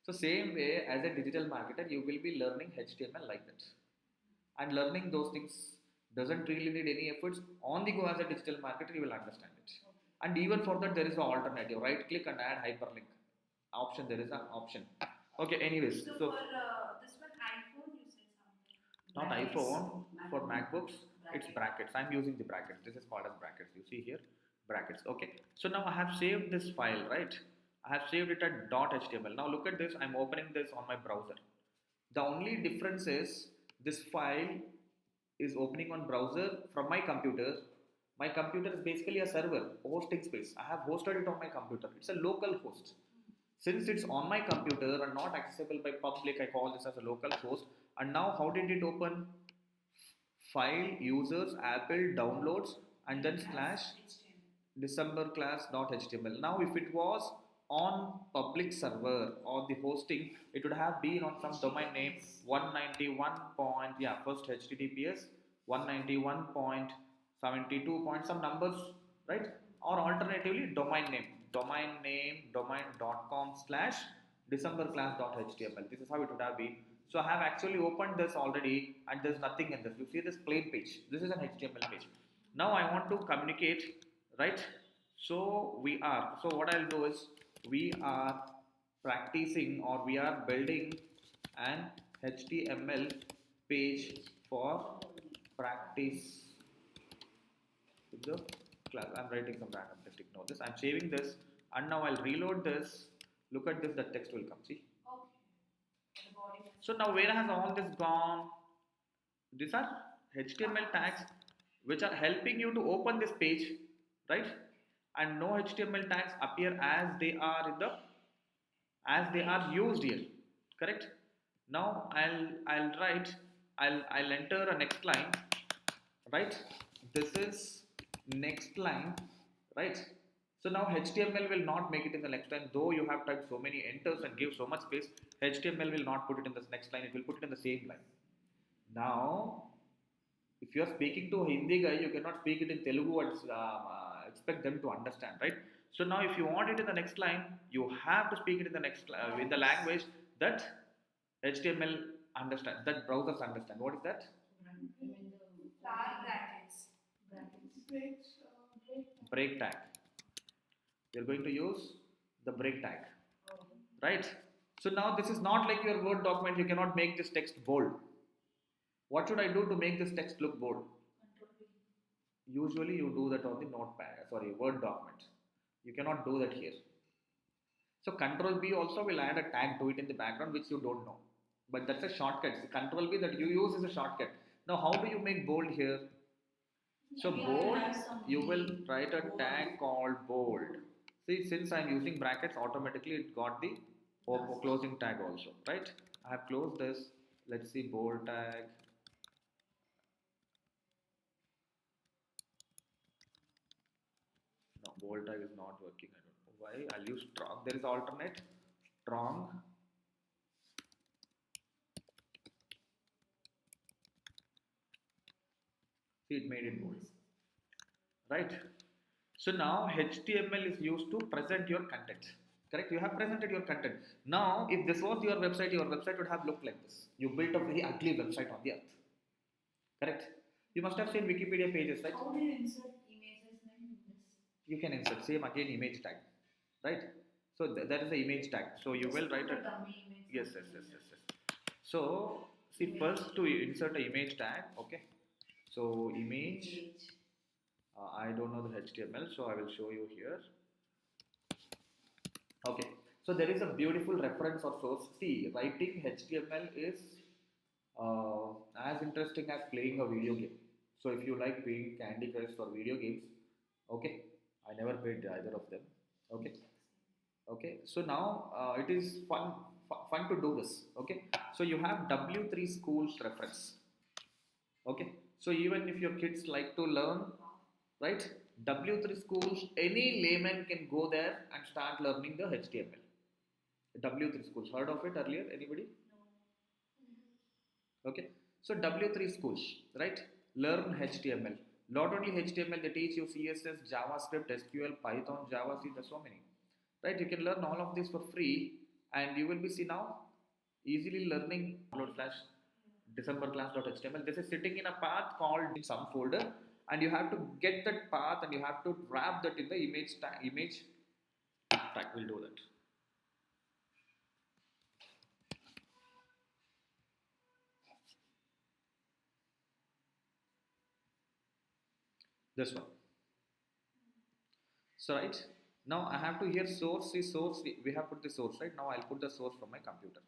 So, same way as a digital marketer, you will be learning HTML like that. And learning those things doesn't really need any efforts. On the go as a digital marketer, you will understand it. And even for that, there is an alternative. Right click and add hyperlink option. There is an option. Okay, anyways. So So, for this one iPhone, you said something. not Brackets. iPhone, for MacBooks, it's Bracket. brackets. I'm using the brackets. This is called as brackets. You see here, brackets. Okay. So now I have saved this file, right? I have saved it at .html. Now look at this. I'm opening this on my browser. The only difference is this file is opening on browser from my computer. My computer is basically a server, a hosting space. I have hosted it on my computer. It's a local host. Since it's on my computer and not accessible by public, I call this as a local host. And now how did it open? File, users, Apple, downloads, and then slash HTML. decemberclass.html. Now if it was on public server or the hosting, it would have been on some domain name 191. Yeah, first HTTPS 191.72 point some numbers, right? Or alternatively domain.com slash decemberclass.html. This is how it would have been. So I have actually opened this already and there's nothing in this. You see this plain page. This is an HTML page. Now I want to communicate, right? So what I'll do is we are practicing or we are building an HTML page for practice with the class. I'm writing some random text, ignore this. I'm saving this and now I'll reload this. Look at this, the text will come, see? Okay. The body. So now where has all this gone? These are HTML tags which are helping you to open this page, right? And no HTML tags appear as they are used here, correct? Now I'll enter a next line, right? This is next line, right? So now HTML will not make it in the next line, though you have typed so many enters and give so much space. HTML will not put it in this next line, it will put it in the same line. Now, if you are speaking to a Hindi guy, you cannot speak it in Telugu and expect them to understand, right? So now, if you want it in the next line, you have to speak it in the next in the language that HTML understands, that browsers understand. What is that? Star brackets. Breaks, Break tag. You're going to use the break tag, right? So now this is not like your Word document. You cannot make this text bold. What should I do to make this text look bold? Usually you do that on the Word document. You cannot do that here. So Control B also will add a tag to it in the background which you don't know. But that's a shortcut. The Control B that you use is a shortcut. Now how do you make bold here? So bold, you will write a tag called bold. See, since I'm using brackets, automatically it got the closing tag also, right? I have closed this. Let's see bold tag. No, bold tag is not working. I don't know why. I'll use strong. There is alternate strong. See, it made it bold, right? So now HTML is used to present your content. Correct? You have presented your content. Now, if this was your website would have looked like this. You built a very ugly website on the earth. Correct? You must have seen Wikipedia pages, right? How do you insert images in this? You can insert same again image tag, right? So that is the image tag. So you will write a dummy image. yes. So see, first to insert an image tag, okay. So image. I don't know the HTML, so I will show you here. Okay, so there is a beautiful reference or source. See, writing HTML is as interesting as playing a video game. So if you like playing Candy Crush for video games, okay, I never played either of them. Okay. So now it is fun to do this. Okay, so you have W3 schools reference. Okay, so even if your kids like to learn, right? W3 schools, any layman can go there and start learning the HTML. W3 schools, heard of it earlier? Anybody? Okay, so W3 schools, right? Learn HTML. Not only HTML, they teach you CSS, JavaScript, SQL, Python, Java, C, there's so many. Right? You can learn all of this for free and you will be see now easily learning upload slash December class.html. This is sitting in a path called in some folder and you have to get that path and you have to wrap that in the image tag. We'll do that. This one. So right now I have to here source is source. We have put the source right now. I'll put the source from my computer.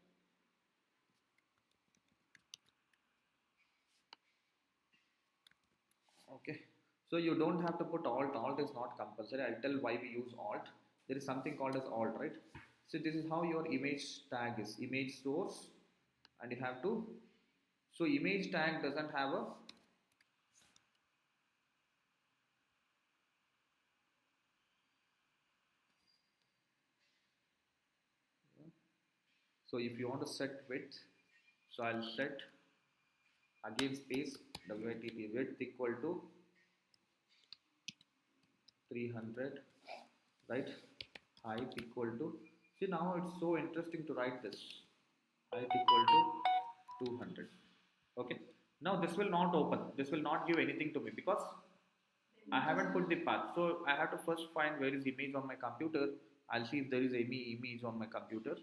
Okay. So you don't have to put alt. Alt is not compulsory. I'll tell why we use alt. There is something called as alt, right? So this is how your image tag is. Image source, and you have to. So image tag doesn't have a. So if you want to set width, so I'll set again space WITP width equal to 300, right? Height equal to, see now it's so interesting to write this, height equal to 200. Okay, now this will not open, this will not give anything to me because I haven't put the path. So I have to first find where is image on my computer. I'll see if there is any image on my computer.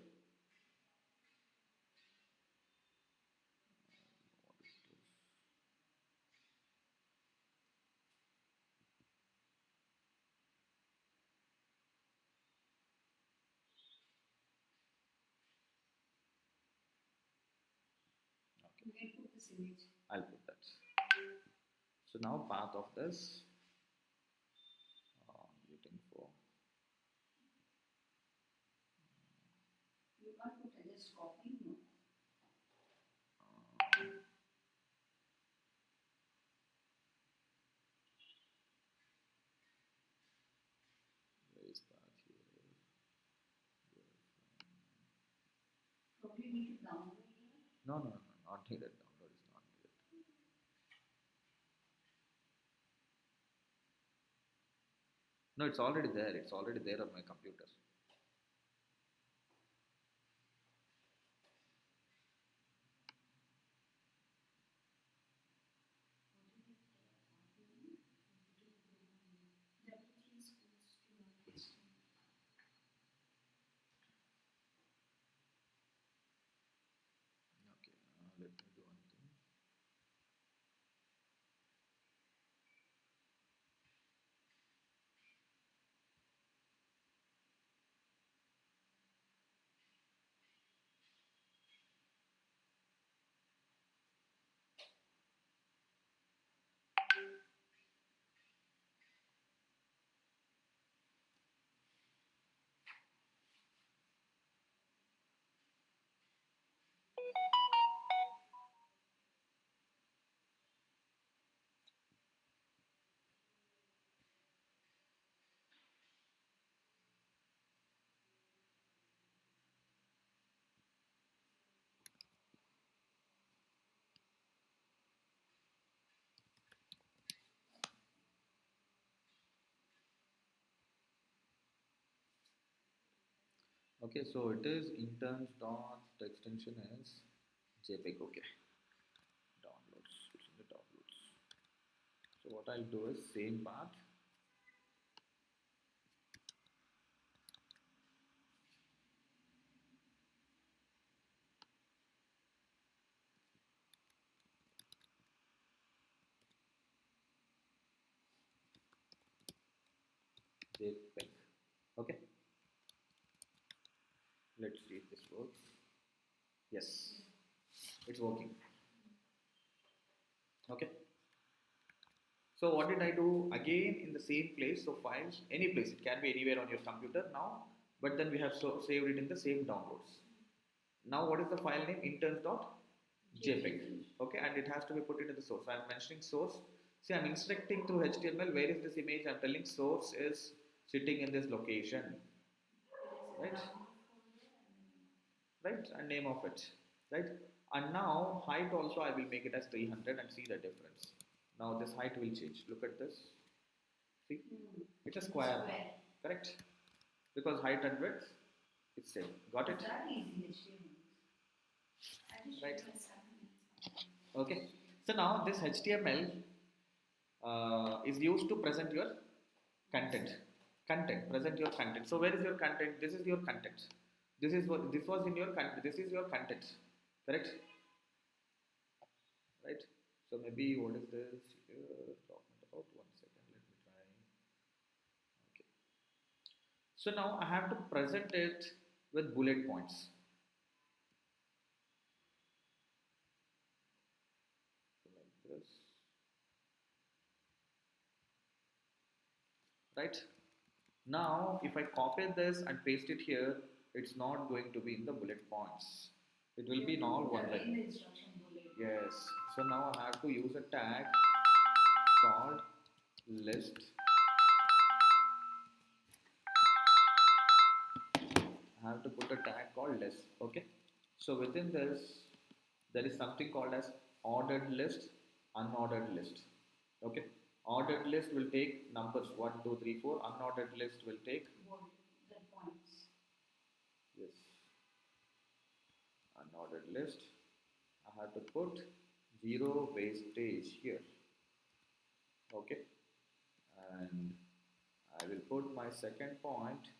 You can put this image. I'll put that. So now path of this waiting for. You can't put it, just copy, no? Where is path here? Probably need to download it. No, no, no, not needed. Download is not needed. No, it's already there. It's already there on my computer. Okay, let me do one thing. Okay, so it is interns dot extension is JPEG. Okay, downloads. It's in the downloads. So what I'll do is same path. JPEG. Okay. Let's see if this works. Yes, it's working. Okay. So what did I do? Again in the same place. So files, any place. It can be anywhere on your computer now. But then we have saved it in the same downloads. Now what is the file name? Interns.jpg. Okay, and it has to be put into the source. I am mentioning source. See, I'm instructing through HTML. Where is this image? I'm telling source is sitting in this location. Right? Right, and name of it, right? And now height also I will make it as 300 and see the difference. Now this height will change. Look at this. See, it's a It's square. square. Correct? Because height and width, it's same. Got it? Is that easy, HTML? I just Right. showed my 7 minutes. Okay. So now this HTML is used to present your content. Present your content. So where is your content? This is your content. This was in your content. This is your content. Correct? Right? So maybe what is this here? Talking about 1 second. Let me try. Okay. So now I have to present it with bullet points. Like this. Right? Now, if I copy this and paste it here, it's not going to be in the bullet points. It will be in all one In line. the instruction bullet. Yes. So now I have to use a tag called list. I have to put a tag called list. Okay. So within this, there is something called as ordered list, unordered list. Okay. Ordered list will take numbers 1, 2, 3, 4. Unordered list will take The points. yes. Unordered list. I have to put 0 wastage here. Okay. And I will put my second point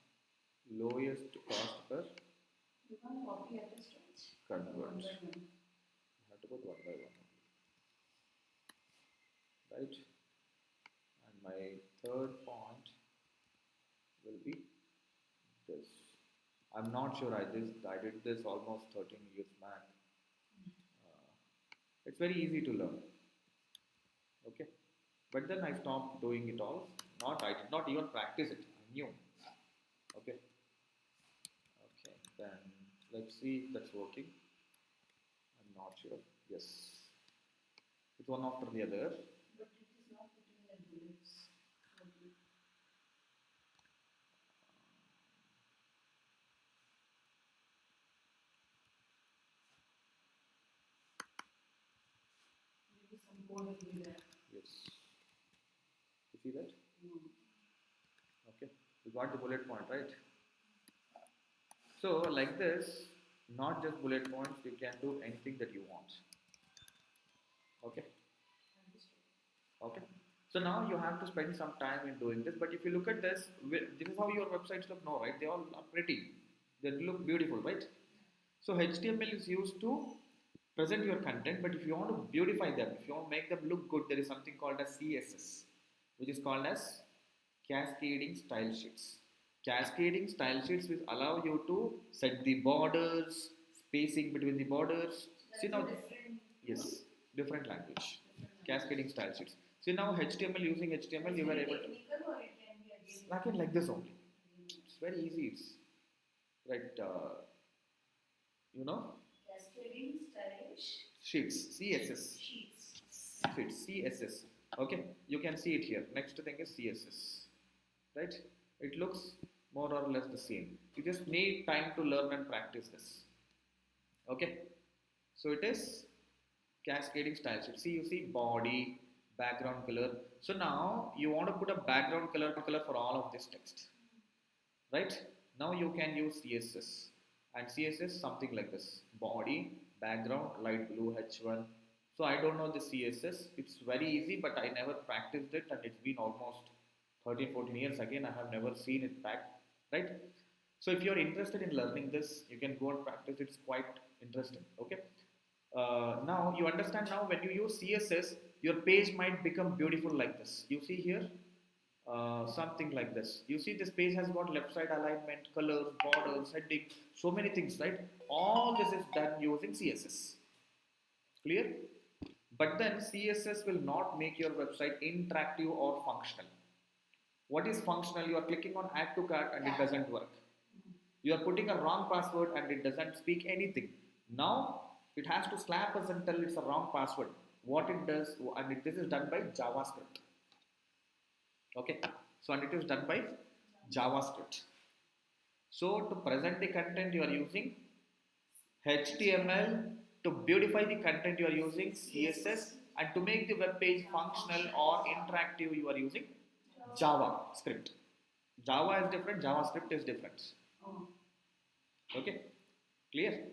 lowest cost per You can't copy at a stretch. convert. One by one. I have to put one by one. Right. And my third point will be this. I'm not sure I did this almost 13 years back. It's very easy to learn. Okay. But then I stopped doing it all. I did not even practice it. I knew. Okay. Okay. Then let's see if that's working. I'm not sure. Yes. It's one after the other. But it is not putting in the bullets. Okay. Maybe some code will be there. Yes. You see that? No. Okay. You got the bullet point, right? So like this, not just bullet points, you can do anything that you want. Okay. Okay. So now you have to spend some time in doing this. But if you look at this, this is how your websites look now, right? They all are pretty. They look beautiful, right? So HTML is used to present your content, but if you want to beautify them, if you want to make them look good, there is something called as CSS, which is called as cascading style sheets. Cascading style sheets will allow you to set the borders, spacing between the borders. That's See now, different. yes, different language. Cascading style sheets. See now HTML, using HTML, you were able to technical or it can be again. like this only. It's very easy. It's right. You know, Cascading stylish sheets, CSS. sheets. Sheets, CSS. Okay, you can see it here. Next thing is CSS. Right? It looks more or less the same. You just need time to learn and practice this. Okay, so it is cascading style sheet. See, you see body, background color. So now you want to put a background color for all of this text. Right? Now you can use CSS. And CSS something like this. Body, background, light blue, H1. So I don't know the CSS. It's very easy, but I never practiced it, and it's been almost 13, 14 years again. I have never seen it back. Right? So if you're interested in learning this, you can go and practice. It's quite interesting. Okay. Now you understand. Now when you use CSS, your page might become beautiful like this. You see here, something like this. You see this page has got left side alignment, colors, borders, heading, so many things, right? All this is done using CSS. Clear? But then CSS will not make your website interactive or functional. What is functional? You are clicking on add to cart and it doesn't work. You are putting a wrong password and it doesn't speak anything. Now it has to slap us and tell it's a wrong password. What it does, and this is done by JavaScript. Okay, so and it is done by JavaScript. So to present the content you are using HTML, to beautify the content you are using CSS, and to make the web page functional or interactive, you are using JavaScript. Java is different, JavaScript is different. Oh. Okay, clear?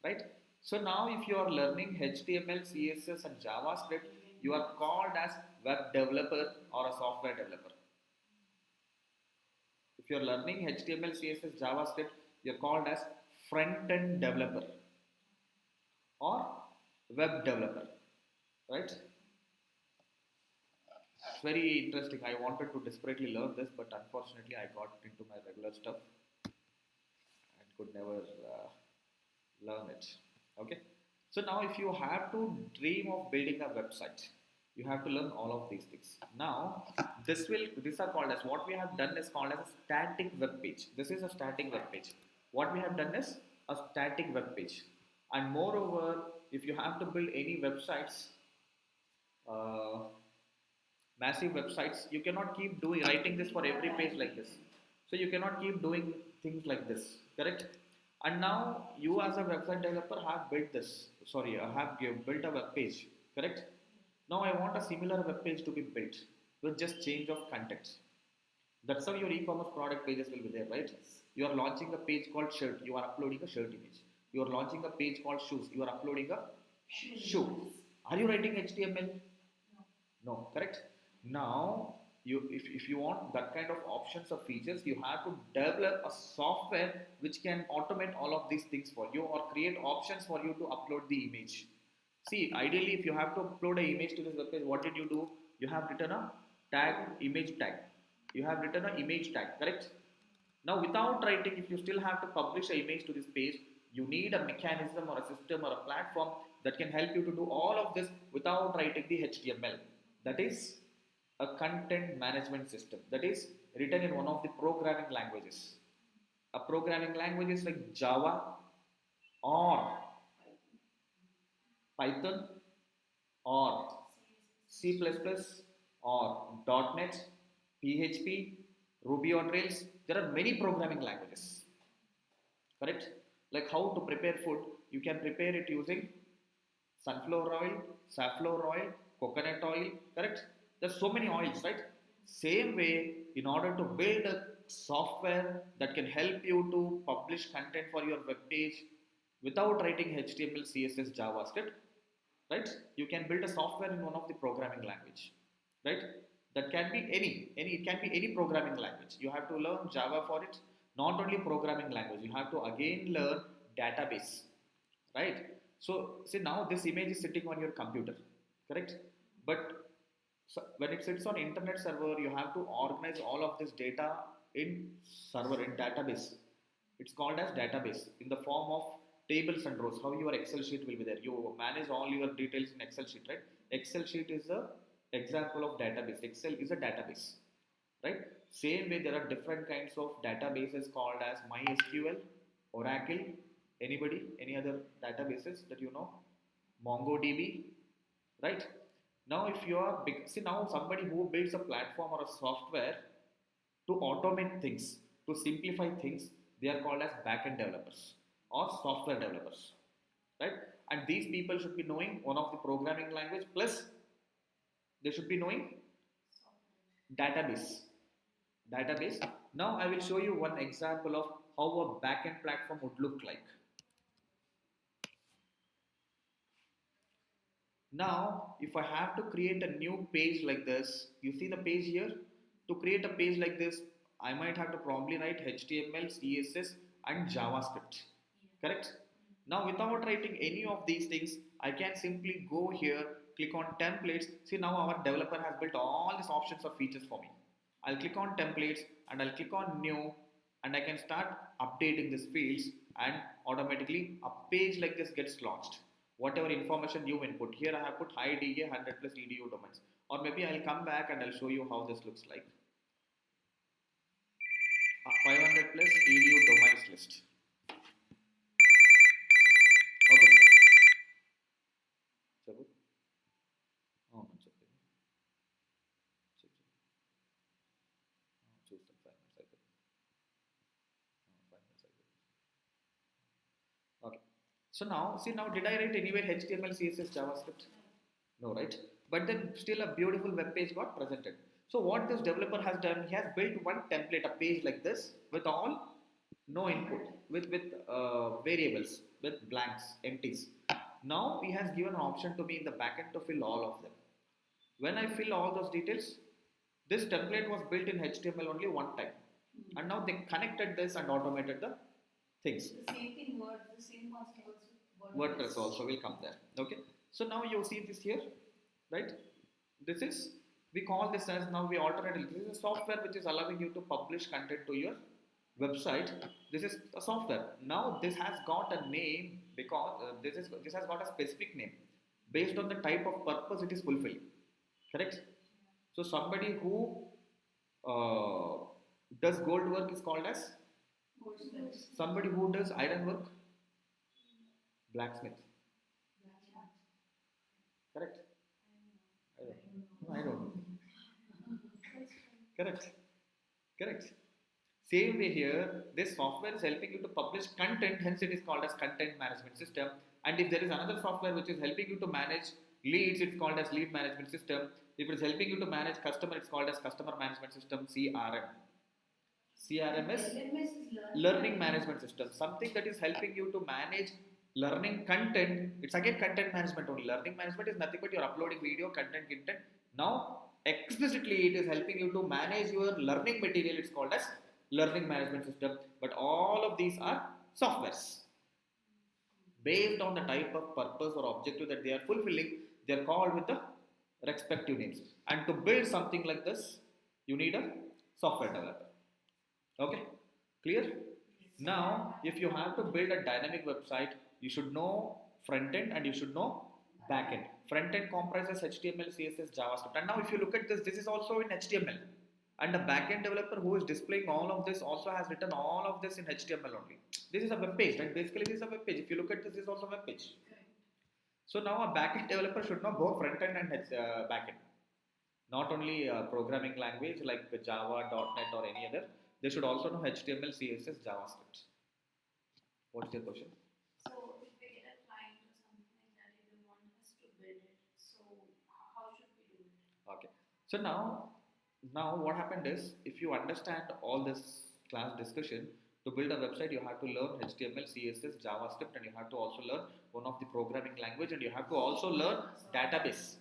Right? So now if you are learning HTML, CSS and JavaScript, you are called as web developer or a software developer. If you are learning HTML, CSS, JavaScript, you are called as front-end developer or web developer, right? It's very interesting. I wanted to desperately learn this, but unfortunately, I got into my regular stuff and could never learn it. Okay. So now, if you have to dream of building a website, you have to learn all of these things. Now, these are called as what we have done is called as a static web page. This is a static web page. What we have done is a static web page, and moreover, if you have to build any websites, uh, massive websites, you cannot keep doing writing this for every page like this. So you cannot keep doing things like this, correct? And now you as a website developer have built this. Sorry, I have built a web page, correct? Now I want a similar web page to be built with just change of context. That's how your e-commerce product pages will be there, right? You are launching a page called shirt. You are uploading a shirt image. You are launching a page called shoes. You are uploading a shoe. Are you writing HTML? No, correct? Now, if you want that kind of options or features, you have to develop a software which can automate all of these things for you or create options for you to upload the image. See, ideally, if you have to upload an image to this webpage, what did you do? You have written a tag, image tag. You have written an image tag, correct? Now, without writing, if you still have to publish an image to this page, you need a mechanism or a system or a platform that can help you to do all of this without writing the HTML. That is a content management system that is written in one of the programming languages. A programming language is like Java or Python or C++ or .NET, PHP, Ruby on Rails. There are many programming languages, correct? Like how to prepare food, you can prepare it using sunflower oil, safflower oil, coconut oil, correct? There's so many oils, right? Same way, in order to build a software that can help you to publish content for your web page without writing HTML, CSS, JavaScript, right? You can build a software in one of the programming language, right? That can be any it can be any programming language. You have to learn Java for it. Not only programming language, you have to again learn database, right? So see, now this image is sitting on your computer, correct? But so when it sits on internet server, you have to organize all of this data in server, in database. It's called as database in the form of tables and rows. How your Excel sheet will be there, you manage all your details in Excel sheet, right? Excel sheet is a example of database. Excel is a database, right? Same way, there are different kinds of databases called as MySQL, Oracle. Anybody, any other databases that you know? MongoDB, right? Now if you are big, see, now somebody who builds a platform or a software to automate things, to simplify things, they are called as backend developers or software developers, right? And these people should be knowing one of the programming language, plus they should be knowing database. Now I will show you one example of how a backend platform would look like. Now, if I have to create a new page like this, you see the page here? To create a page like this, I might have to probably write HTML, CSS, and JavaScript. Correct? Now, without writing any of these things, I can simply go here, click on templates. See, now our developer has built all these options or features for me. I'll click on templates and I'll click on new, and I can start updating these fields, and automatically a page like this gets launched. Whatever information you input here, I have put high DA 100 plus EDU domains, or maybe I'll come back and I'll show you how this looks like. 500 plus EDU domains list. Okay. Chabu? Oh, no, Chabu. Choose the 5 minutes. I could. 5 minutes. I could. Okay. So now, see, now did I write anywhere HTML, CSS, JavaScript? No, right? But then still a beautiful web page got presented. So what this developer has done, he has built one template, a page like this with all no input, with variables, with blanks, empties. Now he has given an option to me in the backend to fill all of them. When I fill all those details, this template was built in HTML only one time, and now they connected this and automated the things. The same thing works, the same concept works with WordPress also will come there. Okay, so now you see this here, right? This is, we call this as, now we alternate it. This is a software which is allowing you to publish content to your website. This is a software. Now this has got a name because this has got a specific name based on the type of purpose it is fulfilling. Correct? So somebody who does gold work is called as, goldsmiths. somebody who does iron work, blacksmith. Correct? I don't know. Correct. Correct. Same way here, this software is helping you to publish content, hence it is called as content management system. And if there is another software which is helping you to manage leads, it's called as lead management system. If it is helping you to manage customer, it's called as customer management system, CRM. CRM is LMS is learning management system. Something that is helping you to manage learning content. It's again content management only. Learning management is nothing but you're uploading video, content. Now, explicitly it is helping you to manage your learning material. It's called as learning management system. But all of these are softwares. Based on the type of purpose or objective that they are fulfilling, they are called with the respective names. And to build something like this, you need a software developer. Okay? Clear? Now, if you have to build a dynamic website, you should know front end and you should know back end. Front end comprises HTML, CSS, JavaScript. And now if you look at this, this is also in HTML. And the back end developer who is displaying all of this also has written all of this in HTML only. This is a web page, right? Basically, this is a web page. If you look at this, this is also a web page. So now a back end developer should know both front end and back end. Not only a programming language like Java, .NET or any other. They should also know HTML, CSS, JavaScript. What's your question? So if we get a client or something like that, if they want us to build it, so how should we do it? Okay. So now what happened is, if you understand all this class discussion, to build a website you have to learn HTML, CSS, JavaScript, and you have to also learn one of the programming language, and you have to also learn database.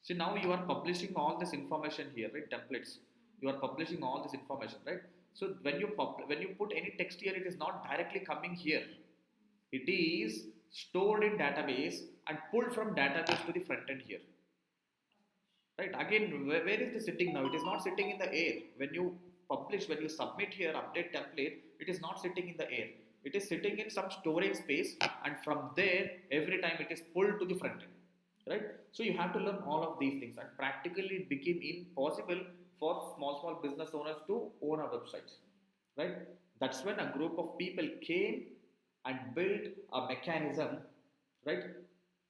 See, now you are publishing all this information here, right? Templates. You are publishing all this information, right? So when you put any text here, it is not directly coming here. It is stored in database and pulled from database to the front end here. Right? Again, where is this sitting now? It is not sitting in the air. When you publish, when you submit here, update template, it is not sitting in the air. It is sitting in some storage space, and from there, every time it is pulled to the front end. Right? So you have to learn all of these things, and practically it became impossible for small business owners to own a website. Right? That's when a group of people came and built a mechanism. Right?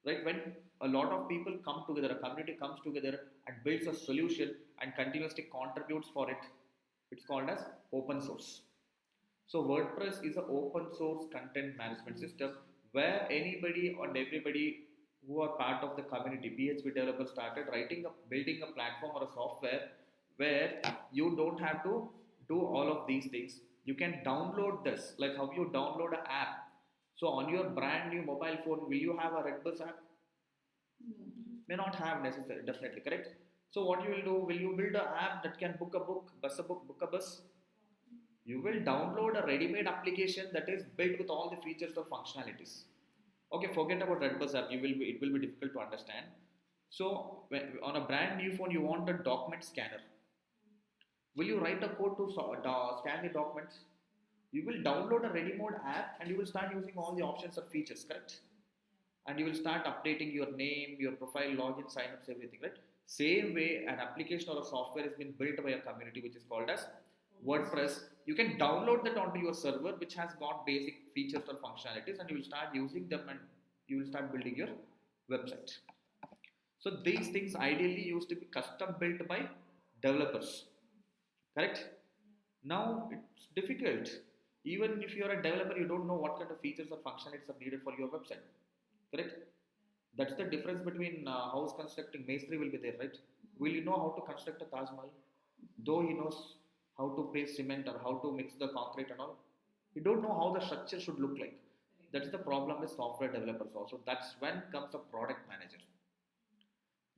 When a lot of people come together, a community comes together and builds a solution and continuously contributes for it, it's called as open source. So WordPress is an open source content management system where anybody and everybody who are part of the community, PHP developers, started building a platform or a software where you don't have to do all of these things. You can download this, like how you download an app. So on your brand new mobile phone, will you have a Redbus app? May not have necessarily, definitely, correct? So what you will do, will you build an app that can book a book, bus a book, book a bus? You will download a ready-made application that is built with all the features or functionalities. Okay, forget about Redbus app, it will be difficult to understand. So on a brand new phone, you want a document scanner. Will you write a code to scan the documents? You will download a ready-made app and you will start using all the options or features, correct? And you will start updating your name, your profile, login, signups, everything, right? Same way, an application or a software has been built by a community which is called as WordPress. You can download that onto your server, which has got basic features or functionalities, and you will start using them and you will start building your website. So these things ideally used to be custom built by developers, correct? Now it's difficult. Even if you are a developer, you don't know what kind of features or functionalities are needed for your website. Correct? That's the difference between house constructing. Masonry will be there, right? Will you know how to construct a Taj Mahal? Though he knows how to place cement or how to mix the concrete and all, he don't know how the structure should look like. That's the problem with software developers also. That's when comes a product manager.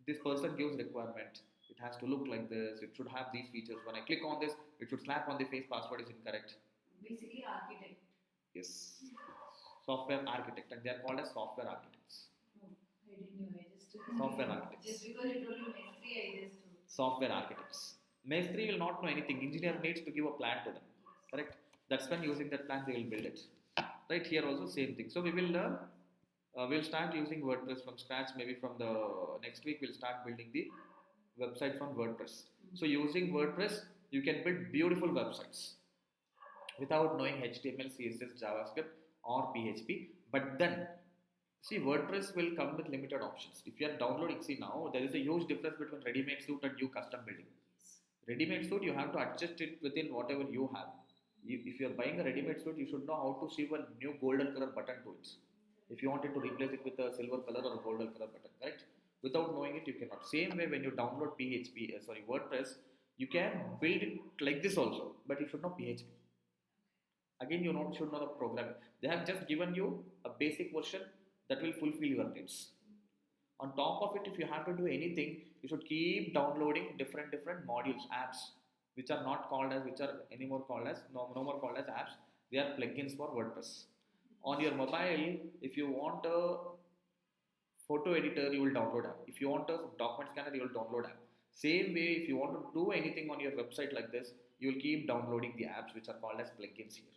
This person gives requirement. It has to look like this. It should have these features. When I click on this, it should slap on the face. Password is incorrect. Basically, architect. Yes, software architect, and they are called as software architects. Oh, I didn't know. I just took Software architects. Just because you told me mystery, I just took. Software architects. Mestre will not know anything. Engineer needs to give a plan to them. Correct? That's when using that plan they will build it. Right here also same thing. So we will learn. We'll start using WordPress from scratch. Maybe from the next week we'll start building the website from WordPress. So using WordPress, you can build beautiful websites without knowing HTML, CSS, JavaScript, or PHP. But then, see, WordPress will come with limited options. If you are downloading, see now there is a huge difference between ready-made suite and you custom building. Ready-made suite, you have to adjust it within whatever you have. If you are buying a ready-made suite, you should know how to sew a new golden color button to it. If you wanted to replace it with a silver color or a golden color button, correct? Without knowing it, you cannot. Same way, when you download WordPress, you can build it like this also, but you should know PHP. Again, you should know the programming. They have just given you a basic version that will fulfill your needs. On top of it, if you have to do anything, you should keep downloading different modules, apps, which are not called as, which are anymore called as, no more called as apps. They are plugins for WordPress. On your mobile, if you want a photo editor, you will download app. If you want a document scanner, you will download app. Same way, if you want to do anything on your website like this, you will keep downloading the apps which are called as plugins here.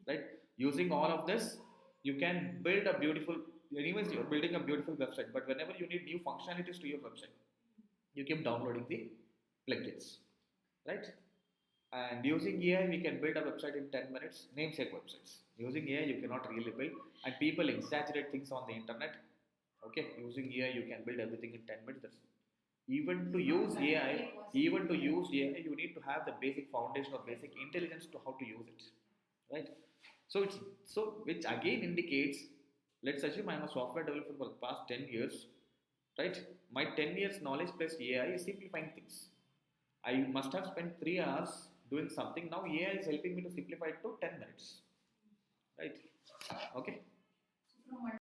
Right? Using all of this, you can build a beautiful, anyways you're building a beautiful website, but whenever you need new functionalities to your website, you keep downloading the plugins, right? And using AI, we can build a website in 10 minutes, namesake websites. Using AI, you cannot really build, and people exaggerate things on the internet. Okay, using AI, you can build everything in 10 minutes. That's even to use AI, you need to have the basic foundation or basic intelligence to how to use it, right? So it's which again indicates, let's assume I'm a software developer for the past 10 years, right? My 10 years knowledge plus AI is simplifying things. I must have spent 3 hours doing something. Now AI is helping me to simplify it to 10 minutes, right? Okay. From